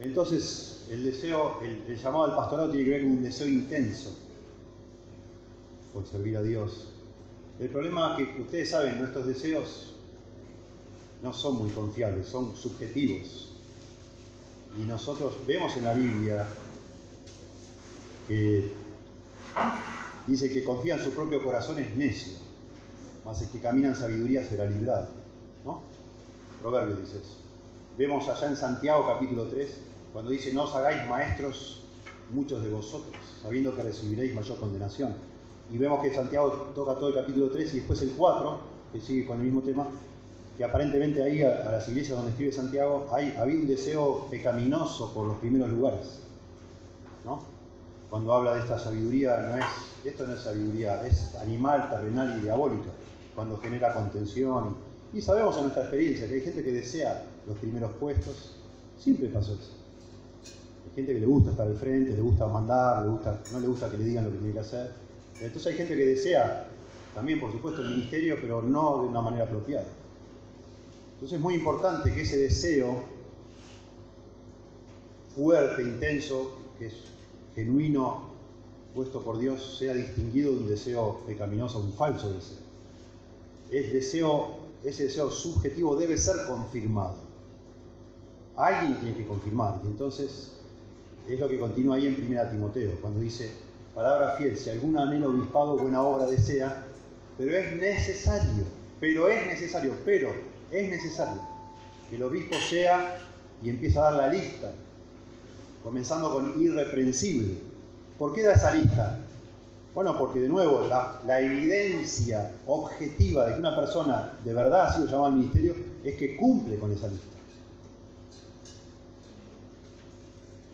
Entonces, el deseo, el llamado al pastorado tiene que ver con un deseo intenso por servir a Dios. El problema es que ustedes saben, nuestros deseos no son muy confiables, son subjetivos. Y nosotros vemos en la Biblia que dice que confía en su propio corazón es necio, mas el que camina en sabiduría será librado, ¿no? Proverbios dice eso. Vemos allá en Santiago capítulo 3, cuando dice, no os hagáis maestros muchos de vosotros, sabiendo que recibiréis mayor condenación. Y vemos que Santiago toca todo el capítulo 3 y después el 4, que sigue con el mismo tema, que aparentemente ahí a las iglesias donde escribe Santiago había un deseo pecaminoso por los primeros lugares, ¿no? Cuando habla de esta sabiduría, esto no es sabiduría, es animal, terrenal y diabólica, cuando genera contención. Y sabemos en nuestra experiencia que hay gente que desea los primeros puestos, siempre pasó eso. Hay gente que le gusta estar al frente, le gusta mandar, no le gusta que le digan lo que tiene que hacer. Entonces hay gente que desea también, por supuesto, el ministerio, pero no de una manera apropiada. Entonces es muy importante que ese deseo fuerte, intenso, que es genuino, puesto por Dios, sea distinguido de un deseo pecaminoso, un falso deseo. Ese deseo subjetivo debe ser confirmado. Alguien lo tiene que confirmar. Y entonces es lo que continúa ahí en 1 Timoteo, cuando dice, palabra fiel, si algún anhelo obispado buena obra desea, pero es necesario que el obispo sea, y empieza a dar la lista, comenzando con irreprensible. ¿Por qué da esa lista? Bueno, porque de nuevo la evidencia objetiva de que una persona de verdad ha sido llamada al ministerio es que cumple con esa lista.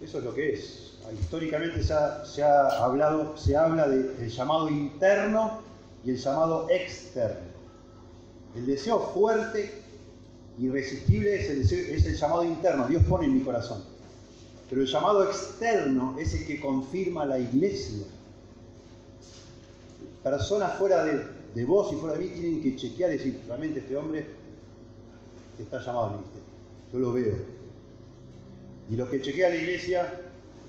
Eso es lo que es. Históricamente se habla del llamado interno y el llamado externo. El deseo fuerte, irresistible, es el llamado interno. Dios pone en mi corazón. Pero el llamado externo es el que confirma la iglesia. Personas fuera de vos y fuera de mí tienen que chequear y decir, realmente este hombre está llamado al ministerio. Yo lo veo. Y lo que chequea la iglesia,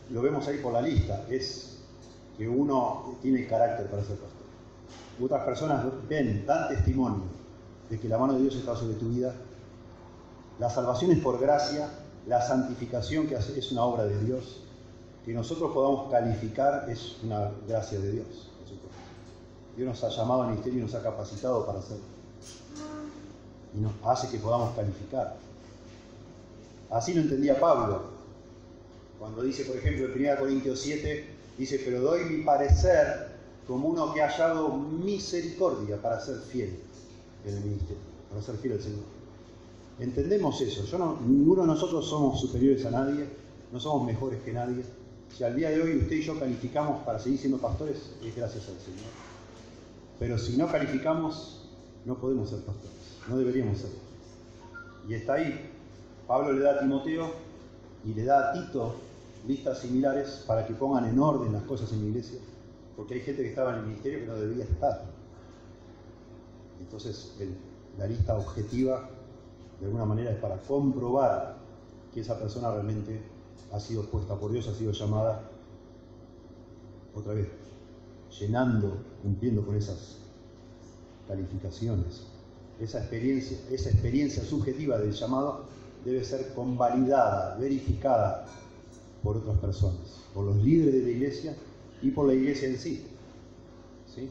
lo vemos ahí por la lista, es que uno tiene el carácter para ser pastor. Otras personas dan testimonio de que la mano de Dios está sobre tu vida. La salvación es por gracia, la santificación que es una obra de Dios. Que nosotros podamos calificar es una gracia de Dios, por supuesto. Dios nos ha llamado al ministerio y nos ha capacitado para hacerlo. Y nos hace que podamos calificar. Así lo entendía Pablo. Cuando dice, por ejemplo, en 1 Corintios 7, dice, pero doy mi parecer como uno que ha hallado misericordia para ser fiel en el ministerio, para ser fiel al Señor. Entendemos eso. Ninguno de nosotros somos superiores a nadie, no somos mejores que nadie. Si al día de hoy usted y yo calificamos para seguir siendo pastores, es gracias al Señor. Pero si no calificamos, no podemos ser pastores, no deberíamos serlo. Y está ahí. Pablo le da a Timoteo y le da a Tito listas similares para que pongan en orden las cosas en la iglesia, porque hay gente que estaba en el ministerio que no debía estar. Entonces, la lista objetiva, de alguna manera, es para comprobar que esa persona realmente ha sido puesta por Dios, ha sido llamada, otra vez, cumpliendo con esas calificaciones. Esa experiencia subjetiva del llamado debe ser convalidada, verificada por otras personas, por los líderes de la iglesia y por la iglesia en sí. ¿Sí?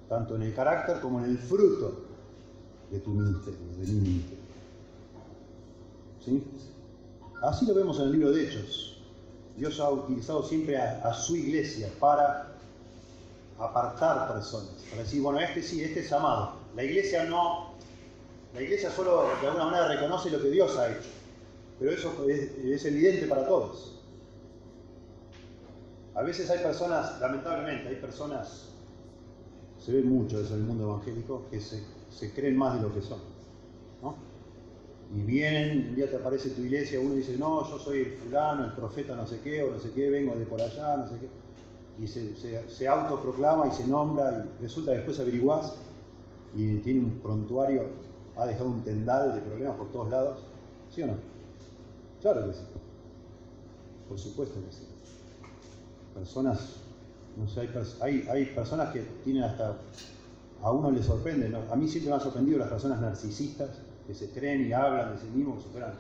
Tanto en el carácter como en el fruto de tu ministerio, de mi ministerio. ¿Sí? Así lo vemos en el libro de Hechos. Dios ha utilizado siempre a su iglesia para apartar personas, para decir, bueno, este es llamado. La iglesia solo de alguna manera reconoce lo que Dios ha hecho, pero eso es evidente para todos. A veces hay personas, lamentablemente, se ve mucho eso en el mundo evangélico, que se creen más de lo que son, ¿no? Y vienen, un día te aparece tu iglesia, uno dice, no, yo soy el fulano, el profeta no sé qué, o no sé qué, vengo de por allá, no sé qué. Y se autoproclama y se nombra, y resulta que después averiguás y tiene un prontuario, ha dejado un tendal de problemas por todos lados. ¿Sí o no? Claro que sí. Por supuesto que sí. Personas, no sé, hay personas que tienen hasta, a uno le sorprende, ¿no? A mí siempre me han sorprendido las personas narcisistas que se creen y hablan de sí mismos, que superan.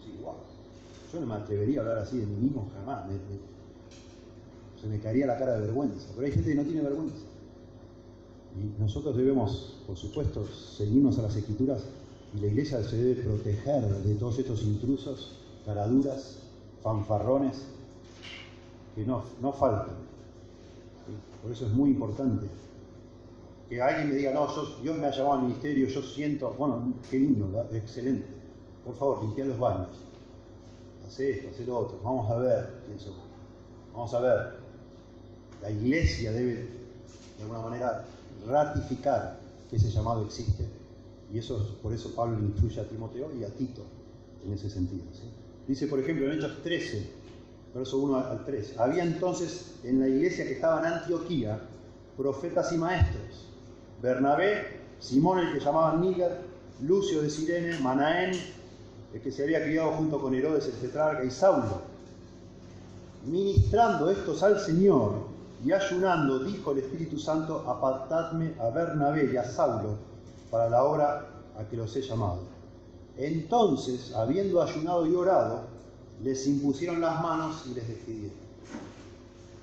Yo digo, wow, yo no me atrevería a hablar así de mí mismo jamás. Se me caería la cara de vergüenza, pero hay gente que no tiene vergüenza. Y nosotros debemos, por supuesto, seguirnos a las Escrituras, y la iglesia se debe proteger de todos estos intrusos, caraduras, fanfarrones, que no faltan. ¿Sí? Por eso es muy importante que alguien me diga, no, Dios me ha llamado al ministerio, yo siento, bueno, qué lindo, ¿verdad? Excelente. Por favor, limpiar los baños. Hacé esto, hacé lo otro. Vamos a ver quién somos. Vamos a ver. La iglesia debe, de alguna manera, ratificar que ese llamado existe. Y por eso Pablo le instruye a Timoteo y a Tito en ese sentido. ¿Sí? Dice, por ejemplo, en Hechos 13, verso 1 al 3. Había entonces en la iglesia que estaba en Antioquía profetas y maestros. Bernabé, Simón el que llamaban Níger, Lucio de Cirene, Manaén, el que se había criado junto con Herodes el tetrarca, y Saulo. Ministrando estos al Señor y ayunando, dijo el Espíritu Santo, apartadme a Bernabé y a Saulo para la obra a que los he llamado. Entonces, habiendo ayunado y orado, les impusieron las manos y les despidieron.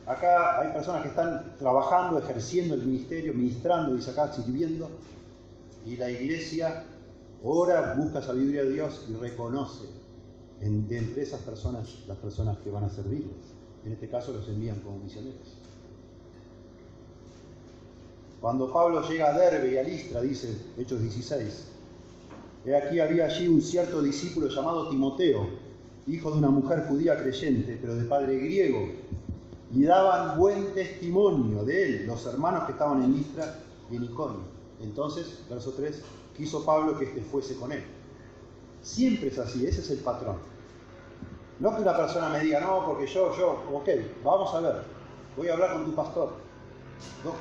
Acá hay personas que están trabajando, ejerciendo el ministerio, ministrando, dice acá, sirviendo, y la iglesia ora, busca sabiduría de Dios y reconoce de entre esas personas las personas que van a servirles. En este caso los envían como misioneros. Cuando Pablo llega a Derbe y a Listra, dice Hechos 16, he aquí había allí un cierto discípulo llamado Timoteo, hijo de una mujer judía creyente, pero de padre griego, y daban buen testimonio de él los hermanos que estaban en Listra y en Iconio. Entonces, verso 3, quiso Pablo que éste fuese con él. Siempre es así, ese es el patrón. No que una persona me diga, no, porque yo, ok, vamos a ver, voy a hablar con tu pastor.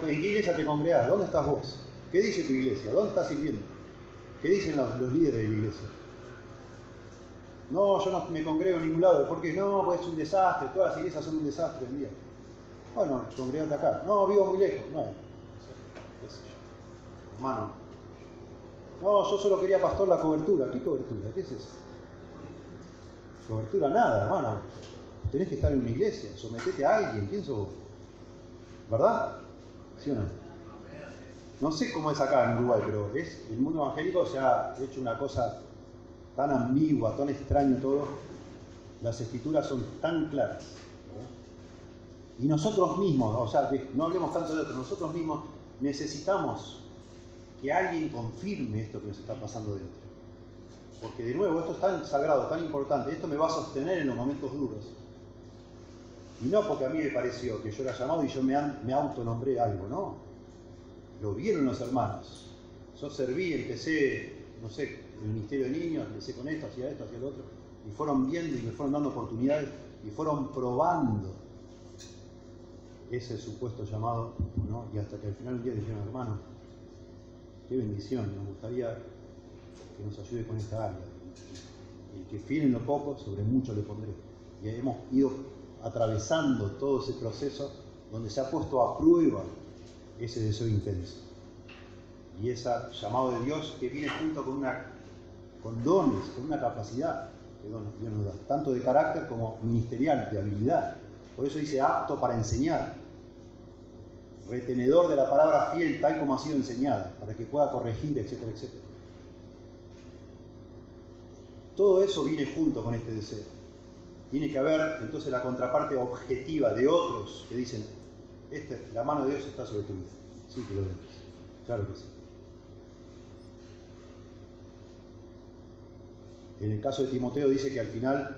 ¿En qué iglesia te congregás? ¿Dónde estás vos? ¿Qué dice tu iglesia? ¿Dónde estás sirviendo? ¿Qué dicen los líderes de la iglesia? No, yo no me congrego en ningún lado. ¿Por qué? No, pues es un desastre, todas las iglesias son un desastre en día. Bueno, congregate acá. No, vivo muy lejos. No, qué sé yo. Hermano. No, yo solo quería, pastor, la cobertura. ¿Qué cobertura? ¿Qué es eso? Cobertura nada, hermano. Tenés que estar en una iglesia, sometete a alguien. ¿Quién sos vos? ¿Verdad? ¿Sí o no? No sé cómo es acá en Uruguay, pero el mundo evangélico se ha hecho una cosa tan ambigua, tan extraño todo. Las escrituras son tan claras. ¿No? Y nosotros mismos, o sea, no hablemos tanto de otros, nosotros mismos necesitamos que alguien confirme esto que nos está pasando dentro. Porque de nuevo, esto es tan sagrado, tan importante, esto me va a sostener en los momentos duros. Y no porque a mí me pareció que yo era llamado y yo me autonombré algo, no. Lo vieron los hermanos. Yo serví, empecé, no sé, en el ministerio de niños, empecé con esto, hacía lo otro, y fueron viendo y me fueron dando oportunidades y fueron probando ese supuesto llamado, ¿no? Y hasta que al final un día dijeron, hermano, qué bendición, nos gustaría que nos ayude con esta área. El que fiel en lo poco, sobre mucho le pondré. Y hemos ido atravesando todo ese proceso donde se ha puesto a prueba ese deseo intenso. Y ese llamado de Dios que viene junto con dones, con una capacidad que Dios nos da, tanto de carácter como ministerial, de habilidad. Por eso dice apto para enseñar, retenedor de la palabra fiel tal como ha sido enseñada, para que pueda corregir, etcétera, etcétera. Todo eso viene junto con este deseo. Tiene que haber entonces la contraparte objetiva de otros que dicen, la mano de Dios está sobre tu vida. Sí que lo vemos. Claro que sí. En el caso de Timoteo dice que al final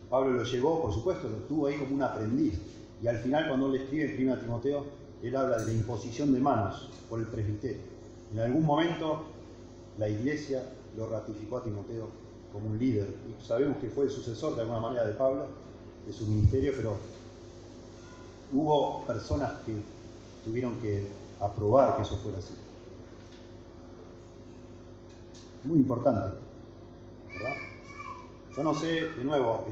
Pablo lo llevó, por supuesto, lo tuvo ahí como un aprendiz. Y al final cuando él escribe en 1 Timoteo, él habla de la imposición de manos por el presbiterio. En algún momento la iglesia lo ratificó a Timoteo como un líder. Y sabemos que fue el sucesor de alguna manera de Pablo, de su ministerio, pero hubo personas que tuvieron que aprobar que eso fuera así. Muy importante, ¿verdad? Yo no sé, de nuevo,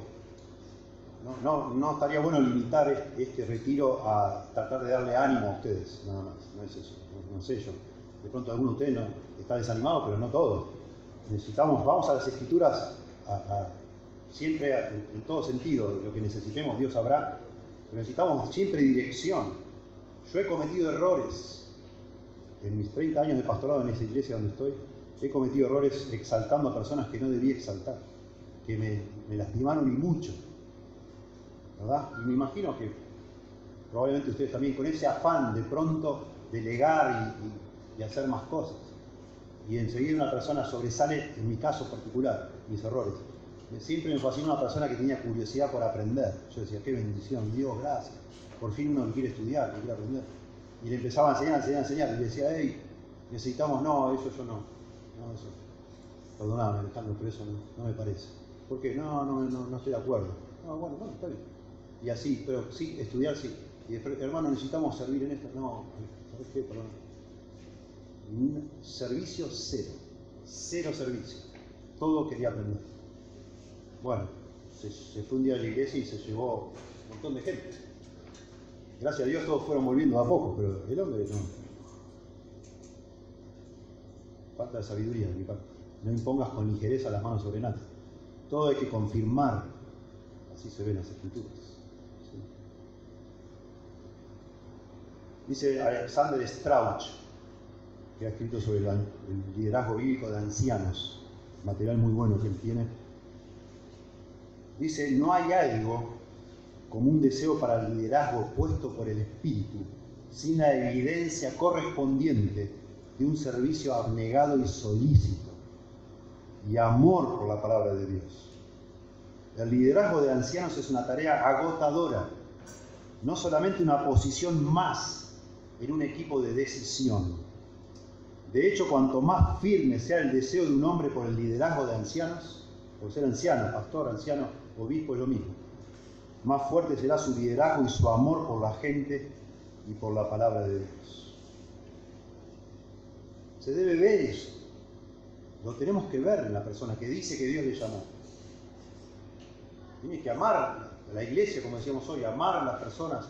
No estaría bueno limitar este retiro a tratar de darle ánimo a ustedes, nada más, no es eso, no sé yo. De pronto alguno de ustedes está desanimado, pero no todos. Vamos a las Escrituras siempre en todo sentido, lo que necesitemos Dios sabrá, pero necesitamos siempre dirección. Yo he cometido errores en mis 30 años de pastorado en esa iglesia donde estoy, he cometido errores exaltando a personas que no debía exaltar, que me lastimaron y mucho, ¿verdad? Y me imagino que probablemente ustedes también, con ese afán de pronto delegar y hacer más cosas, y enseguida una persona sobresale, en mi caso particular, mis errores. Siempre me fascinó una persona que tenía curiosidad por aprender. Yo decía, qué bendición, Dios, gracias. Por fin uno quiere estudiar, quiere aprender. Y le empezaba a enseñar. Y le decía, hey, necesitamos, no, eso yo no. No, eso. Perdóname, Alejandro, pero eso no me parece. ¿Por qué? No estoy de acuerdo. No, bueno, está bien. Y así, pero sí, estudiar sí. Y después, hermano, necesitamos servir en esto. No, ¿sabes qué? Perdón. Servicio cero. Cero servicio. Todo quería aprender. Bueno, se fue un día a la iglesia y se llevó un montón de gente. Gracias a Dios todos fueron volviendo a poco, pero el hombre no. Falta de sabiduría de mi parte. No impongas con ligereza las manos sobre nada. Todo hay que confirmar. Así se ven las Escrituras. ¿Sí? Dice Alexander Strauch, que ha escrito sobre el liderazgo bíblico de ancianos. Material muy bueno que él tiene. Dice, no hay algo como un deseo para el liderazgo puesto por el Espíritu, sin la evidencia correspondiente de un servicio abnegado y solícito, y amor por la palabra de Dios. El liderazgo de ancianos es una tarea agotadora, no solamente una posición más en un equipo de decisión. De hecho, cuanto más firme sea el deseo de un hombre por el liderazgo de ancianos, por ser anciano, pastor, anciano, obispo es lo mismo, más fuerte será su liderazgo y su amor por la gente y por la palabra de Dios. Se debe ver eso. Lo tenemos que ver en la persona que dice que Dios le llamó. Tiene que amar a la iglesia, como decíamos hoy, amar a las personas,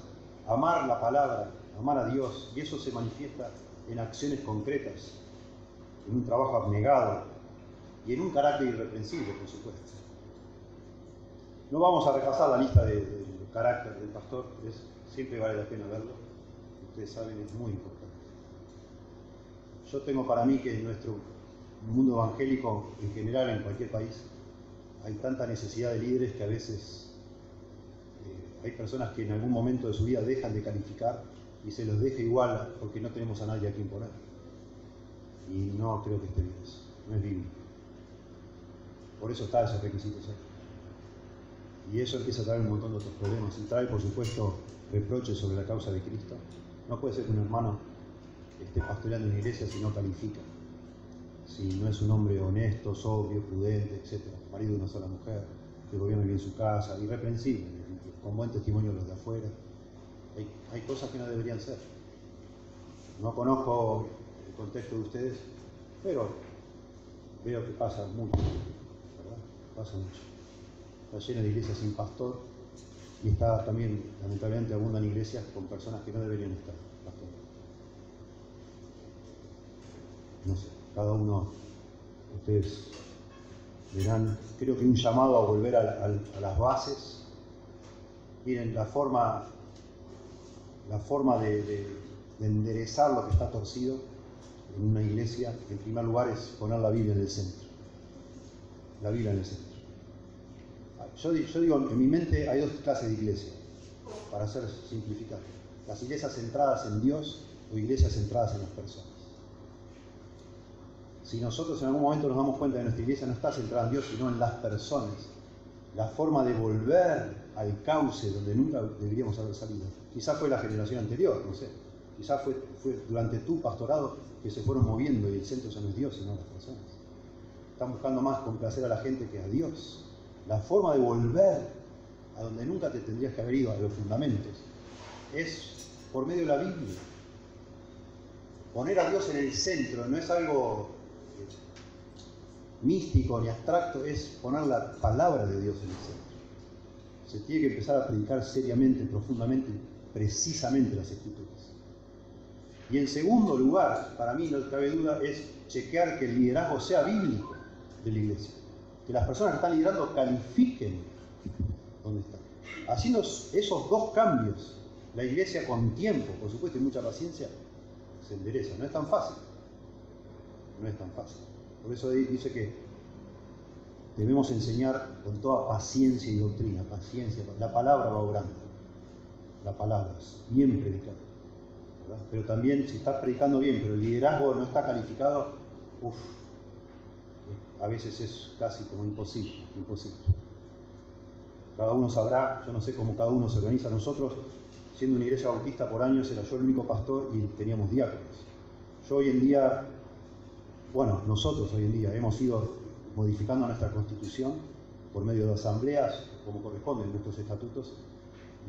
amar la palabra, amar a Dios. Y eso se manifiesta en acciones concretas, en un trabajo abnegado y en un carácter irreprensible, por supuesto. No vamos a repasar la lista del carácter del pastor, siempre vale la pena verlo. Ustedes saben, es muy importante. Yo tengo para mí que en nuestro mundo evangélico, en general, en cualquier país, hay tanta necesidad de líderes que a veces hay personas que en algún momento de su vida dejan de calificar y se los deja igual porque no tenemos a nadie a quien poner. Y no creo que esté bien eso, no es bíblico. Por eso está esos requisitos ahí. Y eso empieza a traer un montón de otros problemas. Y trae, por supuesto, reproches sobre la causa de Cristo. No puede ser que un hermano esté pastoreando en la iglesia si no califica. Si no es un hombre honesto, sobrio, prudente, etc. Marido de una sola mujer, que gobierne bien su casa, irreprensible, con buen testimonio de los de afuera. Hay cosas que no deberían ser. No conozco el contexto de ustedes, pero veo que pasa mucho, ¿verdad? Pasa mucho. Está lleno de iglesias sin pastor y está también, lamentablemente, abundan iglesias con personas que no deberían estar, pastor. No sé, cada uno, ustedes verán, creo que un llamado a volver a las bases. Miren, la forma de enderezar lo que está torcido en una iglesia, en primer lugar, es poner la Biblia en el centro. La Biblia en el centro. Yo digo, en mi mente hay dos clases de iglesia, para hacer simplificar. Las iglesias centradas en Dios o iglesias centradas en las personas. Si nosotros en algún momento nos damos cuenta de que nuestra iglesia no está centrada en Dios, sino en las personas, la forma de volver al cauce donde nunca deberíamos haber salido. Quizás fue la generación anterior, no sé. Quizás fue durante tu pastorado que se fueron moviendo y el centro ya no es Dios, sino las personas. Están buscando más complacer a la gente que a Dios. La forma de volver a donde nunca te tendrías que haber ido, a los fundamentos, es por medio de la Biblia. Poner a Dios en el centro no es algo místico ni abstracto, es poner la palabra de Dios en el centro. se tiene que empezar a predicar seriamente, profundamente, precisamente las Escrituras. Y en segundo lugar, para mí no cabe duda, es chequear que el liderazgo sea bíblico de la iglesia. Que las personas que están liderando califiquen dónde están. Haciendo esos dos cambios, la iglesia con tiempo, por supuesto, y mucha paciencia, se endereza. No es tan fácil. No es tan fácil. Por eso dice que debemos enseñar con toda paciencia y doctrina. Paciencia. La palabra va obrando. La palabra es bien predicada. ¿Verdad? Pero también, si estás predicando bien, pero el liderazgo no está calificado, a veces es casi como imposible. Cada uno sabrá, yo no sé cómo cada uno se organiza. Nosotros, siendo una iglesia bautista por años, era yo el único pastor y teníamos diáconos. Yo hoy en día, nosotros hoy en día hemos ido modificando nuestra constitución por medio de asambleas, como corresponden nuestros estatutos,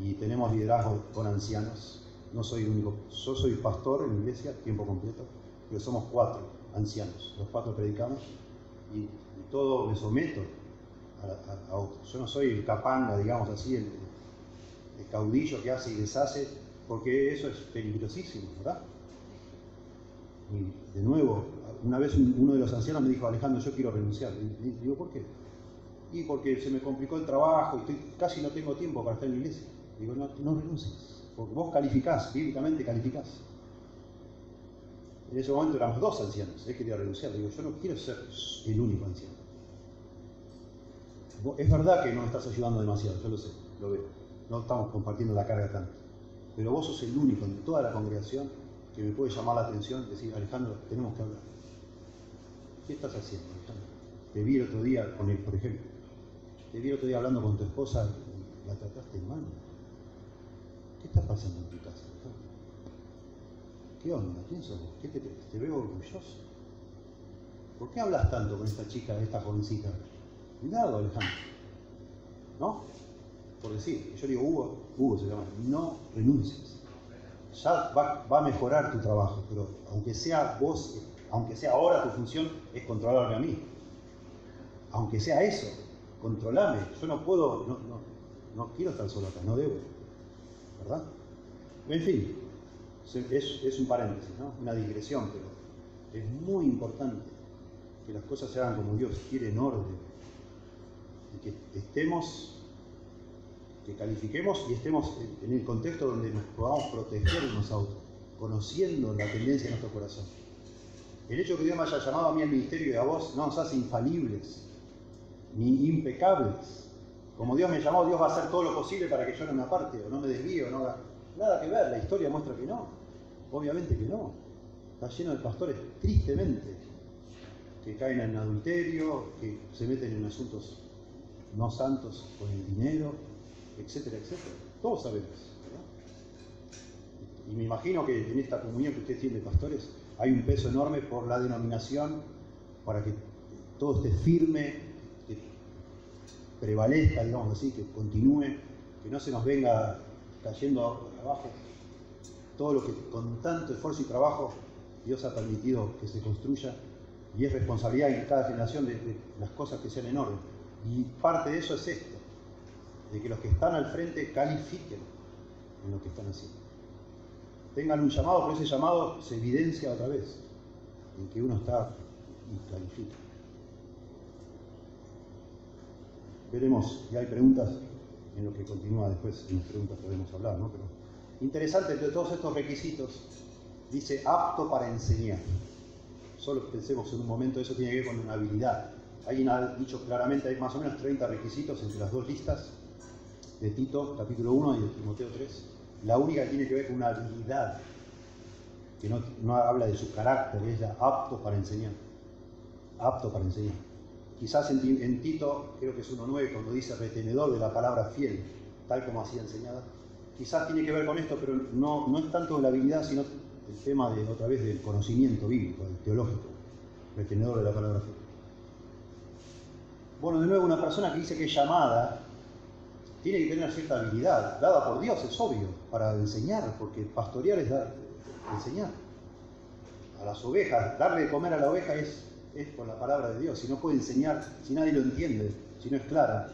y tenemos liderazgo con ancianos. No soy el único, yo soy pastor en la iglesia, tiempo completo, pero somos 4 ancianos, los 4 predicamos, y todo me someto a otros. Yo no soy el capanga, digamos así, el caudillo que hace y deshace, porque eso es peligrosísimo, ¿verdad? Y de nuevo, una vez uno de los ancianos me dijo: Alejandro, yo quiero renunciar. Y digo, ¿por qué? Y porque se me complicó el trabajo y casi no tengo tiempo para estar en la iglesia. Digo, no renuncies, porque vos calificás, bíblicamente calificás. En ese momento éramos 2 ancianos, él quería renunciar. Digo, yo no quiero ser el único anciano. Es verdad que no me estás ayudando demasiado, yo lo sé, lo veo. No estamos compartiendo la carga tanto. Pero vos sos el único en toda la congregación que me puede llamar la atención y decir: Alejandro, tenemos que hablar. ¿Qué estás haciendo, Alejandro? Te vi el otro día con él, por ejemplo. Te vi el otro día hablando con tu esposa y la trataste mal. ¿Qué está pasando en tu casa, Alejandro? ¿Qué onda? ¿Quién sos vos? ¿Qué te veo orgulloso? ¿Por qué hablas tanto con esta chica, esta jovencita? Cuidado, Alejandro. ¿No? Por decir, yo digo, Hugo se llama, no renuncies. Ya va a mejorar tu trabajo, pero aunque sea vos, aunque sea ahora tu función es controlarme a mí. Aunque sea eso, controlame. Yo no puedo, no quiero estar solo acá, no debo. ¿Verdad? En fin, es un paréntesis, ¿no? Una digresión, pero es muy importante que las cosas se hagan como Dios quiere, en orden. Y que estemos, que califiquemos y estemos en el contexto donde nos podamos proteger unos a otros, conociendo la tendencia de nuestro corazón. El hecho de que Dios me haya llamado a mí al ministerio y a vos no nos hace infalibles ni impecables. Como Dios me llamó, Dios va a hacer todo lo posible para que yo no me aparte o no me desvíe o no haga nada que ver. La historia muestra que no, obviamente que no. Está lleno de pastores, tristemente, que caen en adulterio, que se meten en asuntos no santos con el dinero, etcétera, etcétera. Todos sabemos, ¿verdad? Y me imagino que en esta comunión que usted tiene de pastores hay un peso enorme por la denominación, para que todo esté firme, que prevalezca, digamos así, que continúe, que no se nos venga cayendo abajo todo lo que con tanto esfuerzo y trabajo Dios ha permitido que se construya, y es responsabilidad en cada generación de las cosas que sean en orden. Y parte de eso es esto, de que los que están al frente califiquen en lo que están haciendo. Tengan un llamado, pero ese llamado se evidencia otra vez, en que uno está y califica. Veremos, y hay preguntas en lo que continúa después, en las preguntas podemos hablar, ¿no? Pero interesante, entre todos estos requisitos, dice apto para enseñar. Solo pensemos en un momento, eso tiene que ver con una habilidad. Alguien ha dicho claramente, hay más o menos 30 requisitos entre las 2 listas de Tito, capítulo 1, y de Timoteo 3. La única que tiene que ver con una habilidad, que no habla de su carácter, es la apto para enseñar. Apto para enseñar. Quizás en Tito, creo que es 1.9, cuando dice retenedor de la palabra fiel, tal como hacía enseñada. Quizás tiene que ver con esto, pero no es tanto la habilidad, sino el tema de, otra vez, del conocimiento bíblico, del teológico, retenedor de la palabra fiel. Bueno, de nuevo, una persona que dice que es llamada tiene que tener cierta habilidad, dada por Dios, es obvio, para enseñar, porque pastorear es enseñar a las ovejas. Darle de comer a la oveja es con la palabra de Dios. Si no puede enseñar, si nadie lo entiende, si no es clara,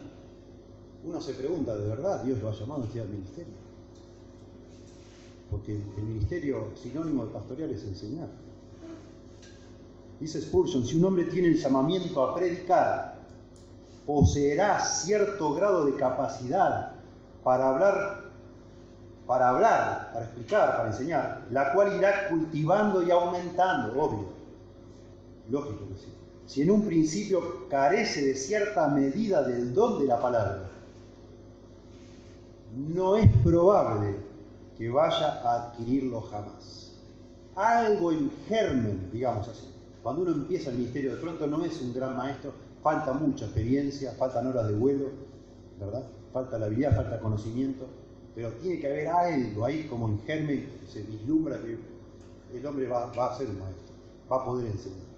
uno se pregunta, ¿de verdad Dios lo ha llamado al ministerio? Porque el ministerio sinónimo de pastorear es enseñar. Dice Spurgeon, si un hombre tiene el llamamiento a predicar, poseerá cierto grado de capacidad para hablar, para explicar, para enseñar, la cual irá cultivando y aumentando, obvio. Lógico que sí. Si en un principio carece de cierta medida del don de la palabra, no es probable que vaya a adquirirlo jamás. Algo en germen, digamos así. Cuando uno empieza el ministerio, de pronto no es un gran maestro, falta mucha experiencia, faltan horas de vuelo, ¿verdad? Falta la habilidad, falta conocimiento, pero tiene que haber algo ahí como en germen, se vislumbra que el hombre va a ser un maestro, va a poder enseñar.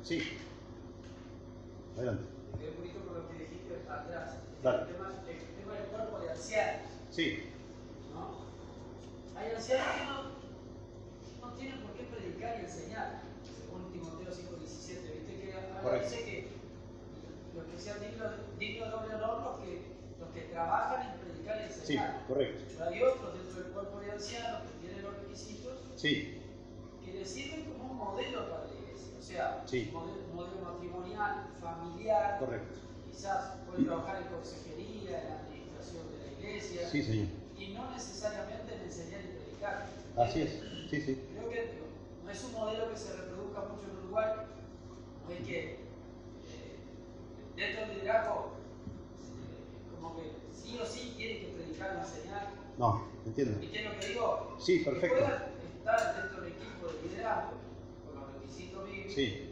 Sí. Adelante. Me quedé un poquito con lo que dijiste atrás. Dale. El tema del cuerpo de ancianos. Sí. ¿No? Hay ancianos que no tienen por qué predicar y enseñar. Según Timoteo 5:17. Viste que ahora dice que los que sean dignos de doble honor, los que trabajan en predicar y enseñar. Sí, correcto. Pero hay otros dentro del cuerpo de ancianos que tienen los requisitos. Sí. Que les sirven como un modelo para la iglesia. O sea, Sí. un modelo matrimonial, familiar. Correcto. Quizás puede trabajar en consejería, en la administración de la iglesia. Sí, señor. Y no necesariamente en enseñar y predicar. Así es. Sí, sí. Creo que no es un modelo que se reproduzca mucho en Uruguay. No es que dentro del liderazgo como que sí o sí tiene que predicar o enseñar. No, entiendo. ¿Y qué es lo que digo? Sí, perfecto. Que pueda estar dentro del equipo de liderazgo con los requisitos bíblicos. Sí.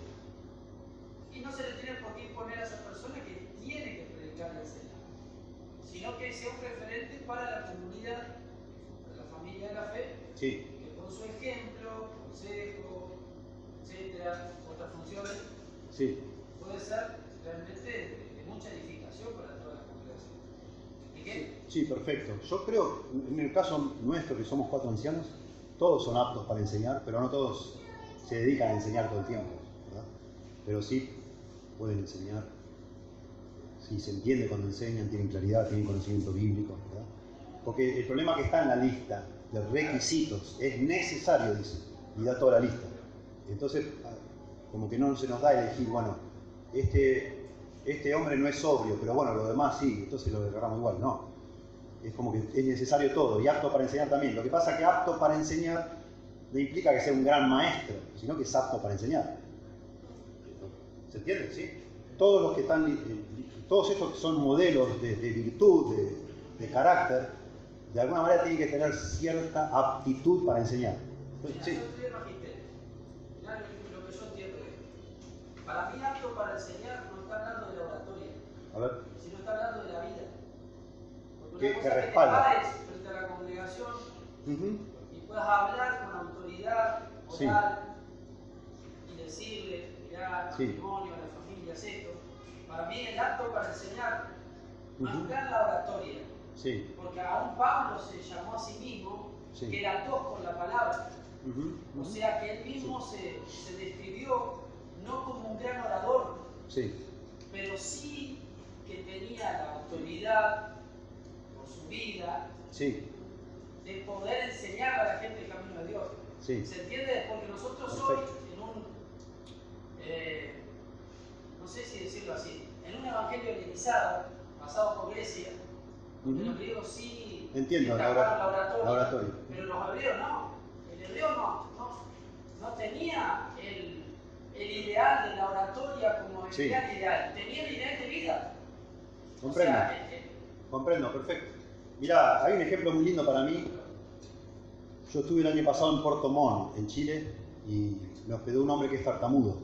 Y no se le tiene por qué imponer a esa persona que tiene que predicar y enseñar, sino que sea un referente para la comunidad, para la familia de la fe, Sí. que con su ejemplo, consejo, etcétera, otras funciones, Sí. puede ser realmente de mucha edificación para toda la congregación. ¿Y qué? Sí, perfecto. Yo creo, en el caso nuestro, que somos 4 ancianos, todos son aptos para enseñar, pero no todos se dedican a enseñar todo el tiempo, ¿verdad? Pero sí pueden enseñar. Si se entiende cuando enseñan, tienen claridad, tienen conocimiento bíblico, ¿verdad? Porque el problema que está en la lista de requisitos es necesario, dice, y da toda la lista. Entonces, como que no se nos da a elegir, bueno, este hombre no es sobrio, pero bueno, lo demás sí, entonces lo agarramos igual. No, es como que es necesario todo, y apto para enseñar también. Lo que pasa es que apto para enseñar no implica que sea un gran maestro, sino que es apto para enseñar. ¿Se entiende? ¿Sí? Todos los que están, todos estos que son modelos de virtud, de carácter, de alguna manera tienen que tener cierta aptitud para enseñar. Sí. Yo estudié magisterio. Mirá lo que yo entiendo es, para mí apto para enseñar no está hablando de la oratoria, A ver. sino está hablando de la vida. Porque Que una cosa es que te respalda. pares frente a la congregación y puedas hablar con autoridad moral y decirle, mirá, al matrimonio, a las familias, esto. Para mí el apto para enseñar no está en la oratoria. Sí. Porque aún Pablo se llamó a sí mismo que era dos con la palabra. O sea que él mismo se describió no como un gran orador, pero sí que tenía la autoridad por su vida de poder enseñar a la gente el camino de Dios. ¿Se entiende? Porque nosotros hoy en un, no sé si decirlo así, en un evangelio helenizado, basado por Grecia, donde los griegos sí destacaron la oratoria, pero los hebreos no. El hebreo no tenía el ideal de la oratoria como el ideal, tenía el ideal de vida. Comprendo. O sea, comprendo, perfecto. Mirá, hay un ejemplo muy lindo para mí. Yo estuve el año pasado en Puerto Montt, en Chile, y me hospedó un hombre que es tartamudo.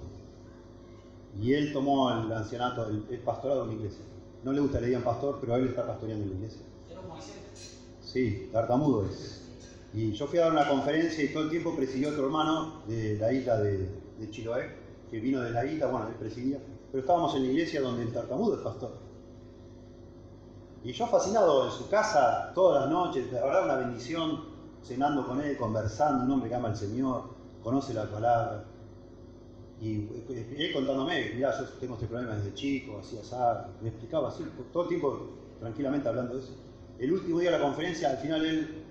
Y él tomó el ancianato, el pastorado de una iglesia. No le gusta que le digan pastor, pero él está pastoreando en la iglesia. ¿Era Moisés? Sí, tartamudo es. Y yo fui a dar una conferencia y todo el tiempo presidió otro hermano de la isla de Chiloé, que vino de la isla, bueno, él presidía. Pero estábamos en la iglesia donde el tartamudo es pastor. Y yo fascinado en su casa todas las noches, la verdad una bendición, cenando con él, conversando, un hombre que ama al Señor, conoce la palabra. Y él contándome, mirá, yo tengo este problema desde chico, así, me explicaba así, todo el tiempo tranquilamente hablando de eso. El último día de la conferencia, al final él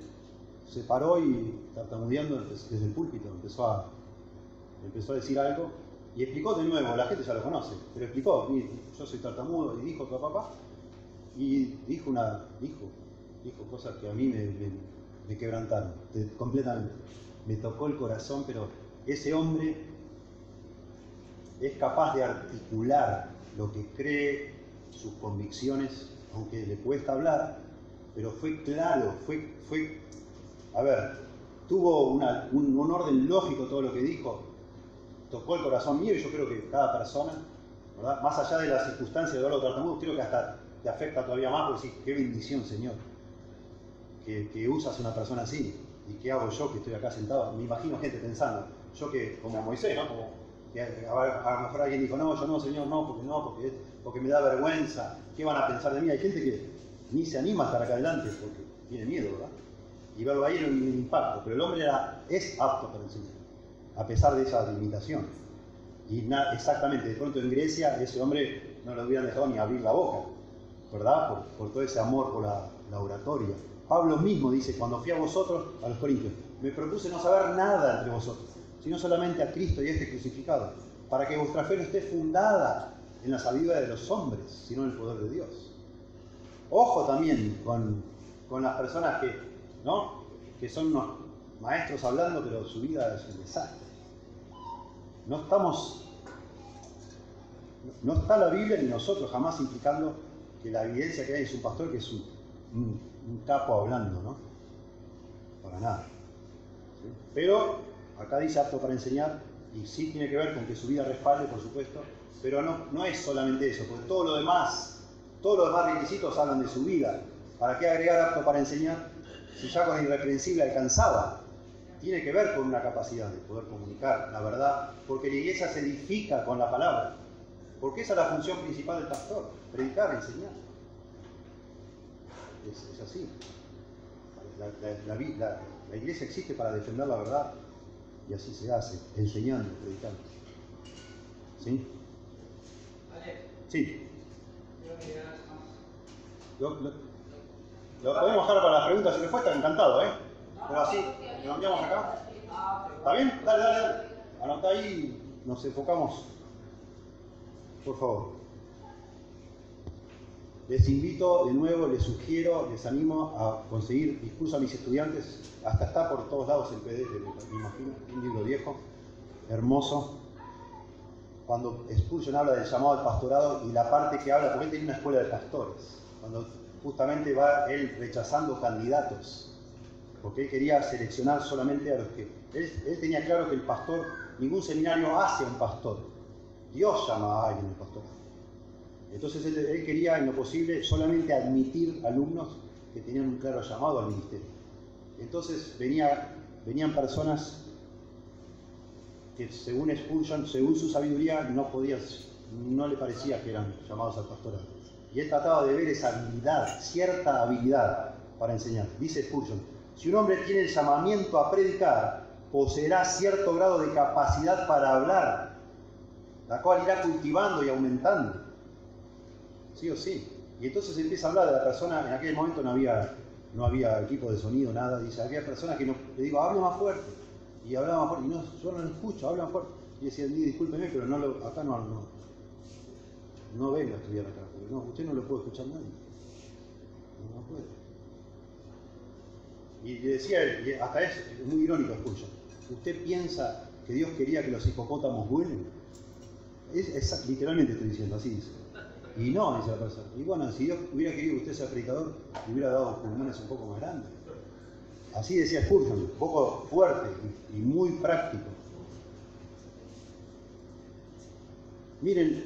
se paró y, tartamudeando desde el púlpito, empezó a decir algo y explicó de nuevo, la gente ya lo conoce, pero explicó, yo soy tartamudo, y dijo papá, y dijo cosas que a mí me quebrantaron completamente. Me tocó el corazón, pero ese hombre es capaz de articular lo que cree, sus convicciones, aunque le cuesta hablar, pero fue claro, tuvo un orden lógico todo lo que dijo, tocó el corazón mío y yo creo que cada persona, ¿verdad? Más allá de las circunstancias de verlo tartamudo, creo que hasta te afecta todavía más porque decís, qué bendición, Señor, que usas una persona así. ¿Y qué hago yo que estoy acá sentado? Me imagino gente pensando, yo que, como Moisés, ¿no? Como que a lo mejor alguien dijo, no, yo no, Señor, porque me da vergüenza, ¿qué van a pensar de mí? Hay gente que ni se anima a estar acá adelante porque tiene miedo, ¿verdad? Y verlo ahí era un impacto, pero el hombre es apto para enseñar, a pesar de esa limitación. Y exactamente, de pronto en Grecia ese hombre no lo hubieran dejado ni abrir la boca, ¿verdad? Por todo ese amor por la oratoria. Pablo mismo dice, cuando fui a vosotros, a los corintios, me propuse no saber nada entre vosotros, sino solamente a Cristo y a este crucificado, para que vuestra fe no esté fundada en la sabiduría de los hombres, sino en el poder de Dios. Ojo también con las personas que son unos maestros hablando, pero su vida es un desastre. No está la Biblia ni nosotros jamás implicando que la evidencia que hay es un pastor que es un capo hablando, ¿no? Para nada. ¿Sí? Pero acá dice apto para enseñar, y sí tiene que ver con que su vida respalde, por supuesto, pero no es solamente eso, porque todos los demás requisitos hablan de su vida. ¿Para qué agregar apto para enseñar? Si ya con irreprensible alcanzaba. Tiene que ver con una capacidad de poder comunicar la verdad, porque la iglesia se edifica con la palabra. Porque esa es la función principal del pastor, predicar, enseñar. Es así. La iglesia existe para defender la verdad y así se hace, enseñando, predicando. ¿Sí? Sí. Lo podemos dejar para las preguntas y respuestas, encantado, ¿eh? Pero así, lo enviamos acá. ¿Está bien? Dale. Anotá ahí y nos enfocamos. Por favor. Les invito de nuevo, les sugiero, les animo a conseguir, discurso a mis estudiantes, hasta está por todos lados el PDF, me imagino, un libro viejo, hermoso. Cuando Spurgeon habla del llamado al pastorado y la parte que habla, porque él tenía una escuela de pastores, cuando justamente va él rechazando candidatos, porque él quería seleccionar solamente a los que... Él tenía claro que el pastor, ningún seminario hace a un pastor, Dios llama a alguien al pastorado. Entonces él quería en lo posible solamente admitir alumnos que tenían un claro llamado al ministerio. Entonces venían personas que según Spurgeon, según su sabiduría, no le parecía que eran llamados al pastorado. Y él trataba de ver esa habilidad, cierta habilidad para enseñar. Dice Spurgeon, si un hombre tiene el llamamiento a predicar, poseerá cierto grado de capacidad para hablar, la cual irá cultivando y aumentando. Sí o sí. Y entonces empieza a hablar de la persona, en aquel momento no había equipo de sonido, nada, dice, había personas que le digo, habla más fuerte, y hablaba más fuerte, y no, yo no lo escucho, habla más fuerte. Y decía, discúlpeme, pero acá no venga a estudiar acá, porque usted no lo puede escuchar nadie. No puede. Y le decía él, y hasta es muy irónico, escucha, ¿usted piensa que Dios quería que los hipopótamos vuelen? Literalmente estoy diciendo, así dice. Y no, dice la persona. Y bueno, si Dios hubiera querido que usted sea predicador, le hubiera dado pulmones un poco más grandes. Así decía Spurgeon, un poco fuerte y muy práctico. Miren,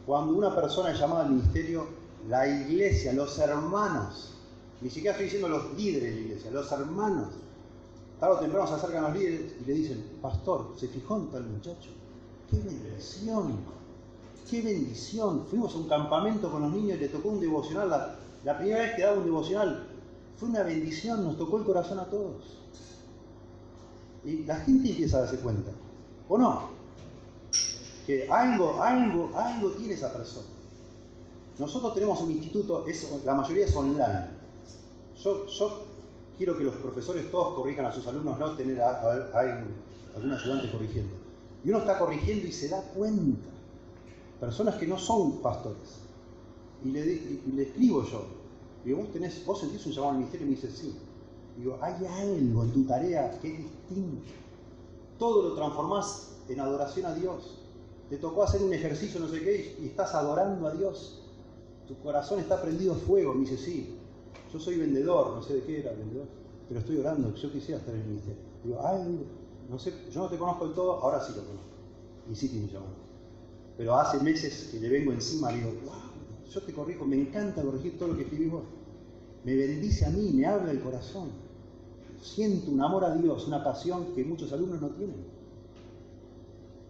cuando una persona es llamada al ministerio, la iglesia, los hermanos, ni siquiera estoy diciendo los líderes de la iglesia, los hermanos, tarde o temprano se acercan a los líderes y le dicen, pastor, ¿se fijó en tal muchacho? ¡Qué bendición! ¡Qué bendición! Fuimos a un campamento con los niños y le tocó un devocional. La primera vez que daba un devocional fue una bendición, nos tocó el corazón a todos. Y la gente empieza a darse cuenta, ¿o no? Que algo tiene esa persona. Nosotros tenemos un instituto, la mayoría es online. Yo quiero que los profesores todos corrijan a sus alumnos, no tener algún ayudante corrigiendo. Y uno está corrigiendo y se da cuenta. Personas que no son pastores. Y le escribo yo. Digo, ¿vos sentís un llamado al ministerio? Y me dice, sí. Digo, hay algo en tu tarea que es distinto. Todo lo transformás en adoración a Dios. Te tocó hacer un ejercicio, no sé qué, y estás adorando a Dios. Tu corazón está prendido a fuego. Me dice, sí. Yo soy vendedor, no sé de qué era vendedor, pero estoy orando, yo quisiera estar en el ministerio. Digo, no sé, yo no te conozco del todo, ahora sí lo conozco. Y sí tiene llamado. Pero hace meses que le vengo encima, digo, wow, yo te corrijo, me encanta corregir todo lo que escribís vos. Me bendice a mí, me habla el corazón. Siento un amor a Dios, una pasión que muchos alumnos no tienen.